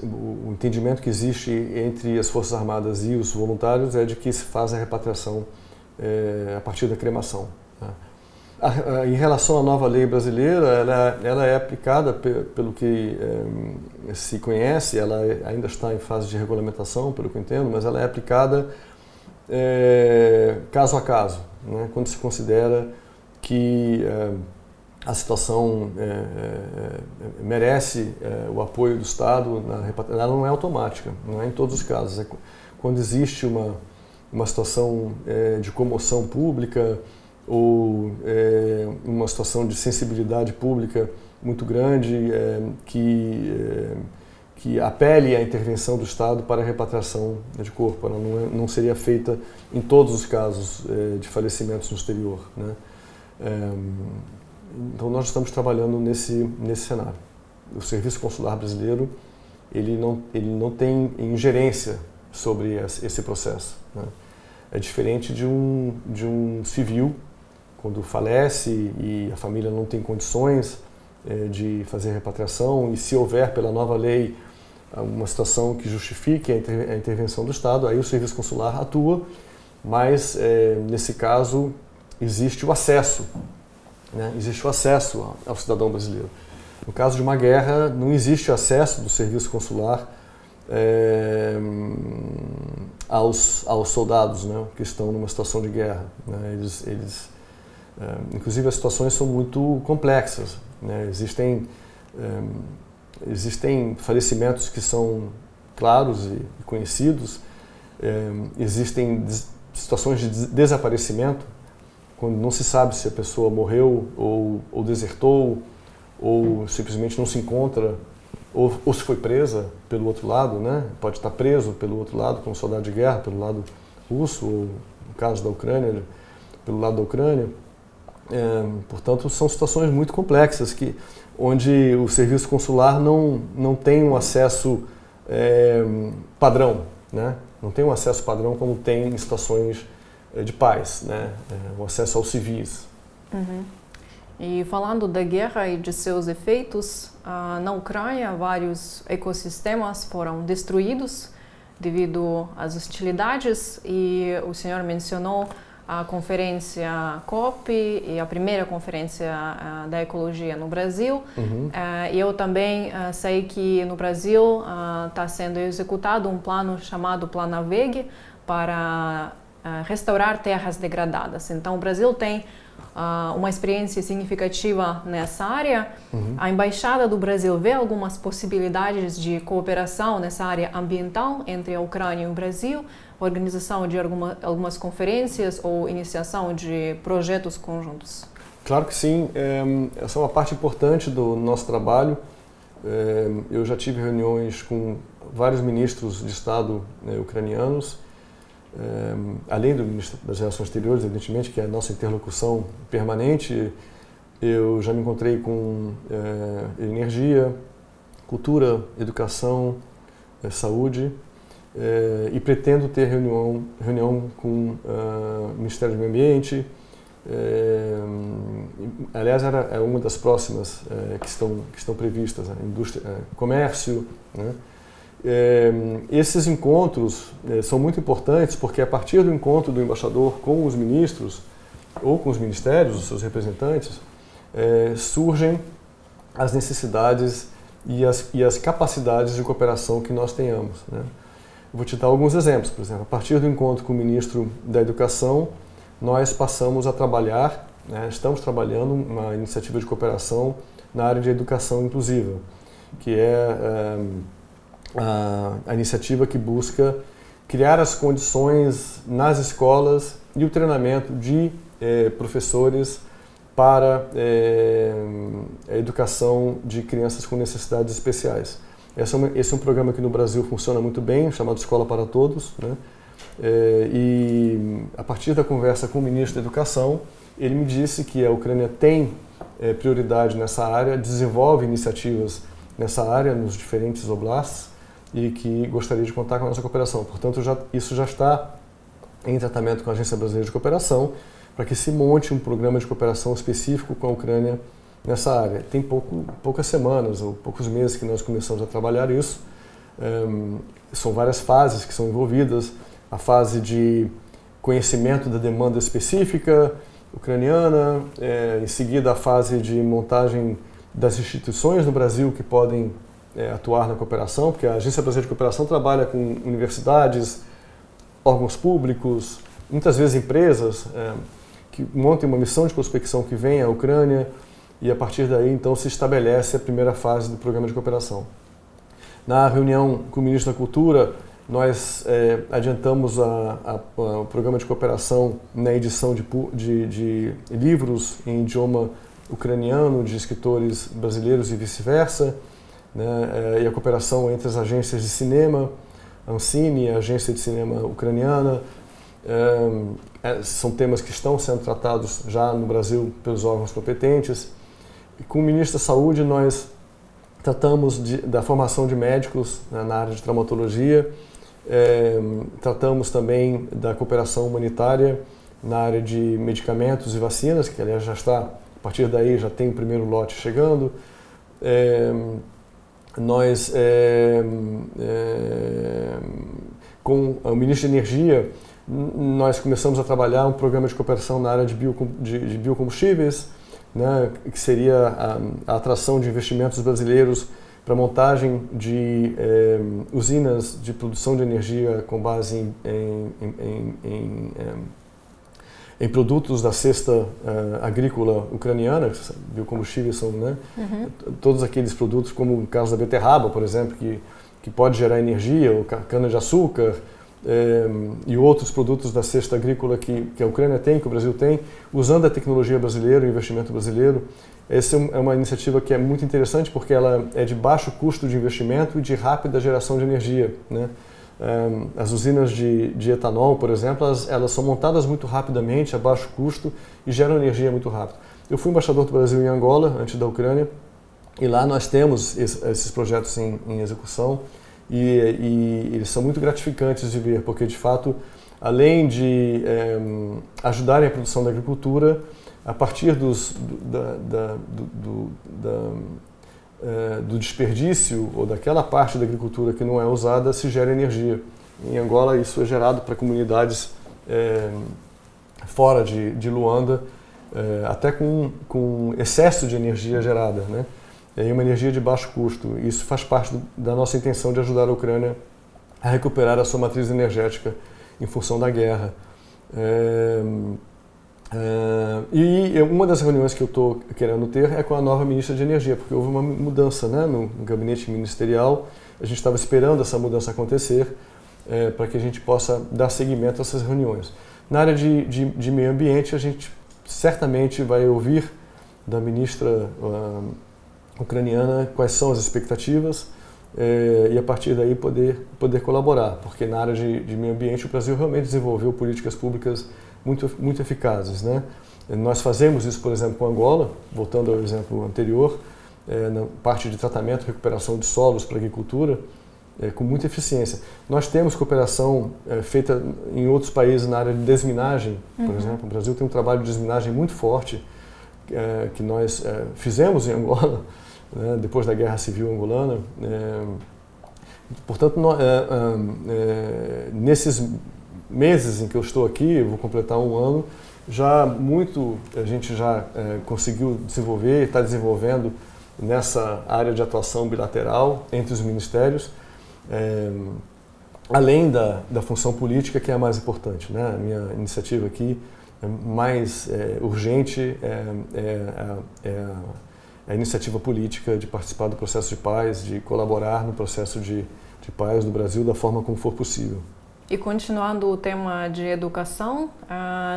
o entendimento que existe entre as Forças Armadas e os voluntários é de que se faz a repatriação a partir da cremação. Em relação à nova lei brasileira, ela é aplicada, pelo que se conhece, ela ainda está em fase de regulamentação, pelo que eu entendo, mas ela é aplicada caso a caso, né? Quando se considera que a situação merece o apoio do Estado, ela não é automática, não é em todos os casos. Quando existe uma situação de comoção pública ou uma situação de sensibilidade pública muito grande que apele à intervenção do Estado para a repatriação de corpo. Ela não seria feita em todos os casos de falecimentos no exterior, né? Então nós estamos trabalhando nesse cenário. O Serviço Consular Brasileiro ele não tem ingerência sobre esse processo, né? É diferente de um civil, quando falece e a família não tem condições de fazer repatriação, e se houver pela nova lei uma situação que justifique a intervenção do Estado, aí o Serviço Consular atua, mas nesse caso existe o acesso, né? Existe o acesso ao cidadão brasileiro. No caso de uma guerra, não existe acesso do Serviço Consular aos soldados, né, que estão numa situação de guerra, né? Inclusive as situações são muito complexas, né? Existem falecimentos que são claros e conhecidos, existem situações de desaparecimento, quando não se sabe se a pessoa morreu ou desertou ou simplesmente não se encontra, ou se foi presa pelo outro lado, né? Pode estar preso pelo outro lado, como soldado de guerra, pelo lado russo, ou no caso da Ucrânia, pelo lado da Ucrânia. Portanto, são situações muito complexas, onde o serviço consular não tem um acesso padrão, né? Não tem um acesso padrão como tem em situações de paz, né? O acesso aos civis. E falando da guerra e de seus efeitos, na Ucrânia vários ecossistemas foram destruídos devido às hostilidades, e o senhor mencionou a conferência COP e a primeira conferência da ecologia no Brasil. Eu também sei que no Brasil está sendo executado um plano chamado Plano AVEG para restaurar terras degradadas. Então, o Brasil tem uma experiência significativa nessa área. A Embaixada do Brasil vê algumas possibilidades de cooperação nessa área ambiental entre a Ucrânia e o Brasil, organização de algumas conferências ou iniciação de projetos conjuntos. Claro que sim, essa é uma parte importante do nosso trabalho. Eu já tive reuniões com vários ministros de Estado ucranianos, além do Ministro das Relações Exteriores, evidentemente, que é a nossa interlocução permanente. Eu já me encontrei com energia, cultura, educação, saúde, e pretendo ter reunião com o Ministério do Meio Ambiente. Aliás, é uma das próximas que estão previstas, indústria, comércio, né? Esses encontros são muito importantes porque a partir do encontro do embaixador com os ministros ou com os ministérios, os seus representantes, surgem as necessidades e as capacidades de cooperação que nós tenhamos, né? Vou te dar alguns exemplos. Por exemplo, a partir do encontro com o ministro da Educação, nós passamos a trabalhar, né, estamos trabalhando uma iniciativa de cooperação na área de educação inclusiva, que é a iniciativa que busca criar as condições nas escolas e o treinamento de professores para a educação de crianças com necessidades especiais. Esse é um programa que no Brasil funciona muito bem, chamado Escola para Todos, né? E a partir da conversa com o ministro da Educação, ele me disse que a Ucrânia tem prioridade nessa área, desenvolve iniciativas nessa área nos diferentes oblasts e que gostaria de contar com a nossa cooperação. Portanto, isso já está em tratamento com a Agência Brasileira de Cooperação para que se monte um programa de cooperação específico com a Ucrânia nessa área. Tem poucas semanas ou poucos meses que nós começamos a trabalhar isso. São várias fases que são envolvidas. A fase de conhecimento da demanda específica ucraniana, em seguida a fase de montagem das instituições no Brasil que podem atuar na cooperação, porque a Agência Brasileira de Cooperação trabalha com universidades, órgãos públicos, muitas vezes empresas que montem uma missão de prospecção que vem à Ucrânia e a partir daí então se estabelece a primeira fase do programa de cooperação. Na reunião com o ministro da Cultura, nós adiantamos o programa de cooperação na edição de livros em idioma ucraniano de escritores brasileiros e vice-versa, né? E a cooperação entre as agências de cinema, a Ancine, a agência de cinema ucraniana, são temas que estão sendo tratados já no Brasil pelos órgãos competentes. E com o ministro da Saúde nós tratamos da formação de médicos, né, na área de traumatologia, tratamos também da cooperação humanitária na área de medicamentos e vacinas, que aliás já está, a partir daí já tem o primeiro lote chegando. Nós, com o ministro de Energia, nós começamos a trabalhar um programa de cooperação na área de biocombustíveis, né, que seria a atração de investimentos brasileiros para a montagem de usinas de produção de energia com base em produtos da cesta agrícola ucraniana. Biocombustíveis são, né, todos aqueles produtos, como o caso da beterraba, por exemplo, que pode gerar energia, ou cana-de-açúcar, e outros produtos da cesta agrícola que a Ucrânia tem, que o Brasil tem, usando a tecnologia brasileira, o investimento brasileiro. Essa é uma iniciativa que é muito interessante porque ela é de baixo custo de investimento e de rápida geração de energia, né? As usinas de etanol, por exemplo, elas são montadas muito rapidamente, a baixo custo e geram energia muito rápido. Eu fui embaixador do Brasil em Angola, antes da Ucrânia, e lá nós temos esses projetos em execução e eles são muito gratificantes de ver, porque de fato, além de ajudarem a produção da agricultura, a partir do desperdício ou daquela parte da agricultura que não é usada, se gera energia. Em Angola, isso é gerado para comunidades fora de Luanda, até com excesso de energia gerada, né? E uma energia de baixo custo. Isso faz parte da nossa intenção de ajudar a Ucrânia a recuperar a sua matriz energética em função da guerra. E uma das reuniões que eu estou querendo ter é com a nova ministra de Energia, porque houve uma mudança, né, no gabinete ministerial. A gente estava esperando essa mudança acontecer para que a gente possa dar seguimento a essas reuniões. Na área de meio ambiente, a gente certamente vai ouvir da ministra ucraniana quais são as expectativas e a partir daí poder colaborar, porque na área de meio ambiente o Brasil realmente desenvolveu políticas públicas muito eficazes, né? Nós fazemos isso, por exemplo, com Angola, voltando ao exemplo anterior, na parte de tratamento e recuperação de solos para agricultura, com muita eficiência. Nós temos cooperação feita em outros países na área de desminagem, por exemplo. O Brasil tem um trabalho de desminagem muito forte que nós fizemos em Angola, né, depois da Guerra Civil Angolana. Portanto, nesses meses em que eu estou aqui, eu vou completar um ano, a gente já conseguiu desenvolver e está desenvolvendo nessa área de atuação bilateral entre os ministérios, além da função política, que é a mais importante, né? A minha iniciativa aqui mais urgente é a iniciativa política de participar do processo de paz, de colaborar no processo de paz do Brasil da forma como for possível. E continuando o tema de educação,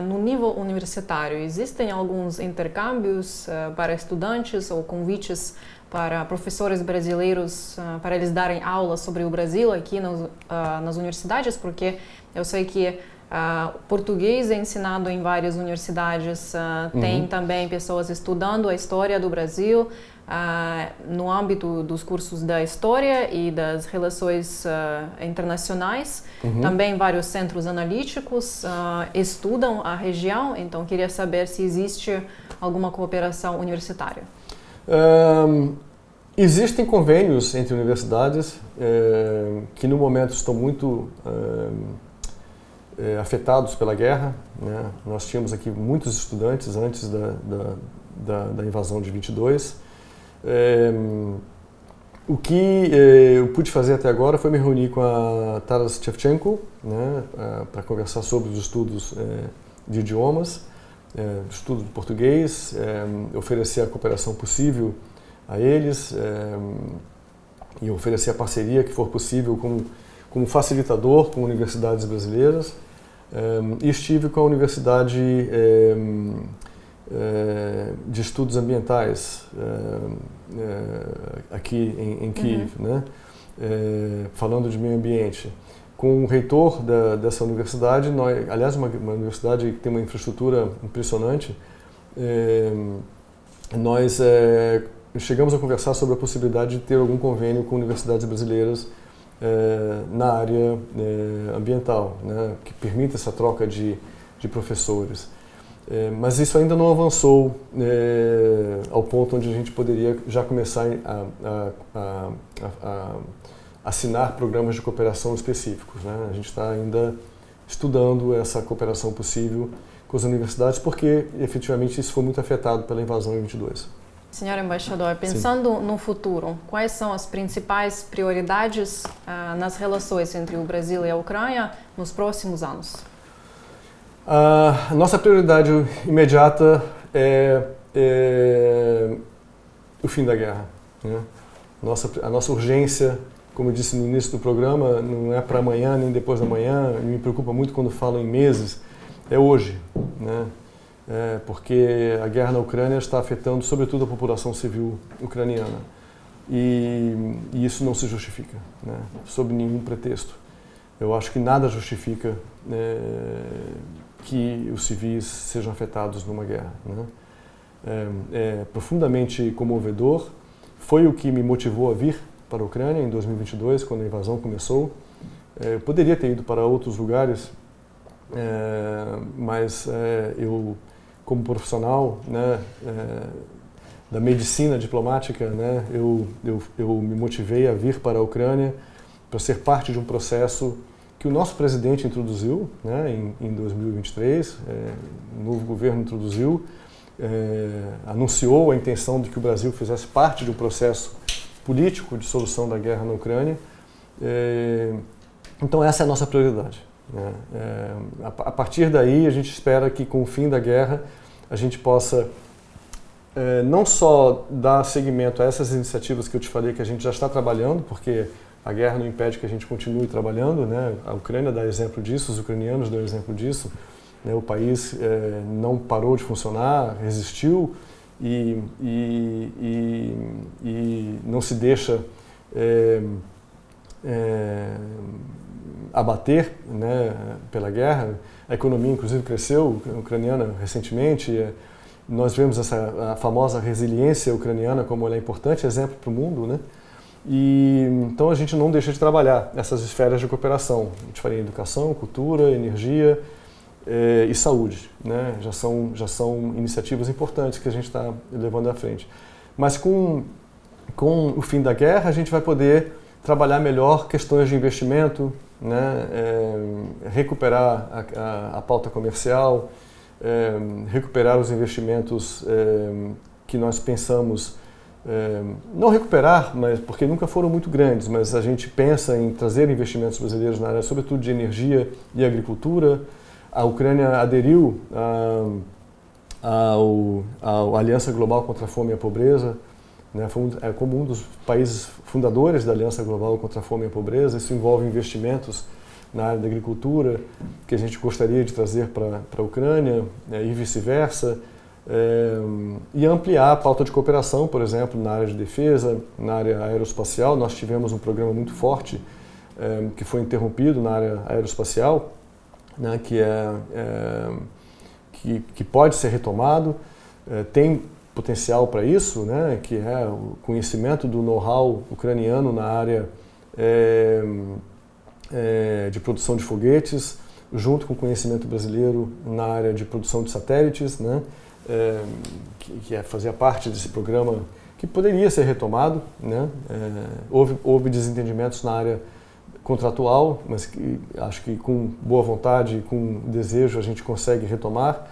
no nível universitário, existem alguns intercâmbios para estudantes ou convites para professores brasileiros para eles darem aulas sobre o Brasil aqui nas universidades? Porque eu sei que português é ensinado em várias universidades, tem também pessoas estudando a história do Brasil no âmbito dos cursos da história e das relações internacionais. Também vários centros analíticos estudam a região, então queria saber se existe alguma cooperação universitária. Existem convênios entre universidades que no momento estão muito afetados pela guerra, né? Nós tínhamos aqui muitos estudantes antes da invasão de 22. O que eu pude fazer até agora foi me reunir com a Taras Shevchenko, né, para conversar sobre os estudos de idiomas, estudo de português, oferecer a cooperação possível a eles e oferecer a parceria que for possível como facilitador com universidades brasileiras. E estive com a Universidade de Estudos Ambientais aqui em Kiev, né? Falando de meio ambiente. Com o reitor dessa universidade, aliás, uma universidade que tem uma infraestrutura impressionante, nós chegamos a conversar sobre a possibilidade de ter algum convênio com universidades brasileiras na área ambiental, né, que permita essa troca de professores. Mas isso ainda não avançou ao ponto onde a gente poderia já começar a assinar programas de cooperação específicos, né? A gente está ainda estudando essa cooperação possível com as universidades, porque efetivamente isso foi muito afetado pela invasão em 22. Senhor embaixador, pensando no futuro, quais são as principais prioridades nas relações entre o Brasil e a Ucrânia nos próximos anos? A nossa prioridade imediata é o fim da guerra, né? A nossa urgência, como eu disse no início do programa, não é para amanhã nem depois da manhã, me preocupa muito quando falo em meses, é hoje, né? Porque a guerra na Ucrânia está afetando sobretudo a população civil ucraniana e isso não se justifica, né? Sob nenhum pretexto. Eu acho que nada justifica que os civis sejam afetados numa guerra, né? É profundamente comovedor, foi o que me motivou a vir para a Ucrânia em 2022, quando a invasão começou. Eu poderia ter ido para outros lugares, mas eu, como profissional, né, da medicina diplomática, né, eu me motivei a vir para a Ucrânia para ser parte de um processo que o nosso presidente introduziu, né, em 2023, o novo governo introduziu, anunciou a intenção de que o Brasil fizesse parte de um processo político de solução da guerra na Ucrânia. Então essa é a nossa prioridade, né? A partir daí a gente espera que com o fim da guerra a gente possa não só dar seguimento a essas iniciativas que eu te falei que a gente já está trabalhando, porque a guerra não impede que a gente continue trabalhando, né? A Ucrânia dá exemplo disso, os ucranianos dão exemplo disso, né? O país não parou de funcionar, resistiu e não se deixa abater, né, pela guerra. A economia, inclusive, cresceu ucraniana recentemente. Nós vemos a famosa resiliência ucraniana como ela é importante, exemplo para o mundo, né? E então a gente não deixa de trabalhar essas esferas de cooperação. A gente faria educação, cultura, energia e saúde, né? Já são iniciativas importantes que a gente está levando à frente. Mas com o fim da guerra a gente vai poder trabalhar melhor questões de investimento, né? Recuperar a pauta comercial, recuperar os investimentos que nós pensamos, não recuperar, mas porque nunca foram muito grandes, mas a gente pensa em trazer investimentos brasileiros na área, sobretudo de energia e agricultura. A Ucrânia aderiu à Aliança Global contra a Fome e a Pobreza, né? Como um dos países fundadores da Aliança Global contra a Fome e a Pobreza. Isso envolve investimentos na área da agricultura que a gente gostaria de trazer para a Ucrânia, e vice-versa. E ampliar a pauta de cooperação, por exemplo, na área de defesa, na área aeroespacial. Nós tivemos um programa muito forte que foi interrompido na área aeroespacial, né, que pode ser retomado, tem potencial para isso, né, que é o conhecimento do know-how ucraniano na área de produção de foguetes, junto com o conhecimento brasileiro na área de produção de satélites, né, que fazia parte desse programa que poderia ser retomado, né? Houve desentendimentos na área contratual, mas que acho que com boa vontade e com desejo a gente consegue retomar.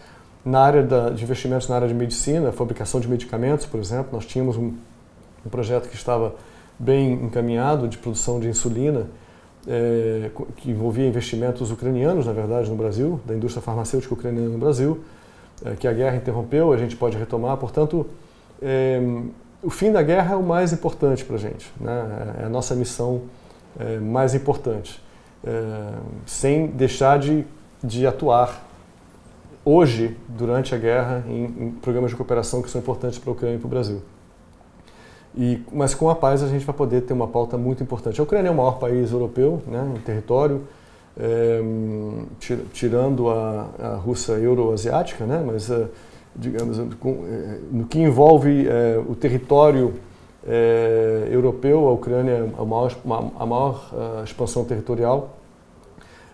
Na área de investimentos na área de medicina, fabricação de medicamentos, por exemplo, nós tínhamos um projeto que estava bem encaminhado de produção de insulina, que envolvia investimentos ucranianos, na verdade, no Brasil, da indústria farmacêutica ucraniana no Brasil, que a guerra interrompeu, a gente pode retomar. Portanto, o fim da guerra é o mais importante para a gente, né? É a nossa missão mais importante, sem deixar de atuar hoje, durante a guerra, em programas de cooperação que são importantes para a Ucrânia e para o Brasil. Mas com a paz a gente vai poder ter uma pauta muito importante. A Ucrânia é o maior país europeu, né, em território, tirando a Rússia euroasiática, né, mas digamos, no que envolve o território europeu, a Ucrânia é a maior expansão territorial.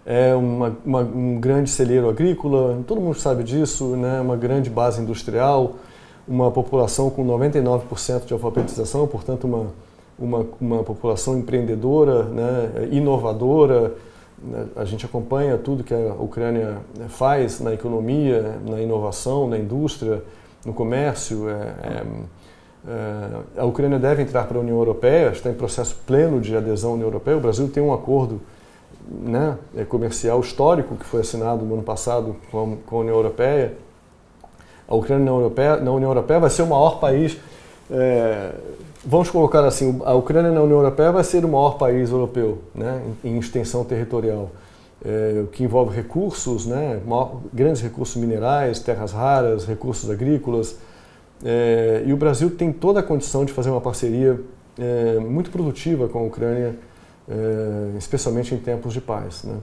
É um grande celeiro agrícola, todo mundo sabe disso, né, uma grande base industrial, uma população com 99% de alfabetização, portanto uma população empreendedora, né, inovadora. A gente acompanha tudo que a Ucrânia faz na economia, na inovação, na indústria, no comércio. A Ucrânia deve entrar para a União Europeia, está em processo pleno de adesão à União Europeia. O Brasil tem um acordo, né, comercial histórico que foi assinado no ano passado com a União Europeia. A Ucrânia na União Europeia vai ser o maior país, vamos colocar assim, a Ucrânia na União Europeia vai ser o maior país europeu, né, em extensão territorial, o que envolve recursos, né, grandes recursos minerais, terras raras, recursos agrícolas, e o Brasil tem toda a condição de fazer uma parceria muito produtiva com a Ucrânia, especialmente em tempos de paz, né?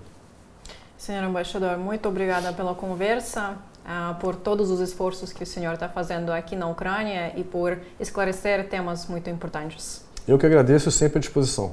Senhor embaixador, muito obrigada pela conversa, por todos os esforços que o senhor está fazendo aqui na Ucrânia e por esclarecer temas muito importantes. Eu que agradeço, sempre à disposição.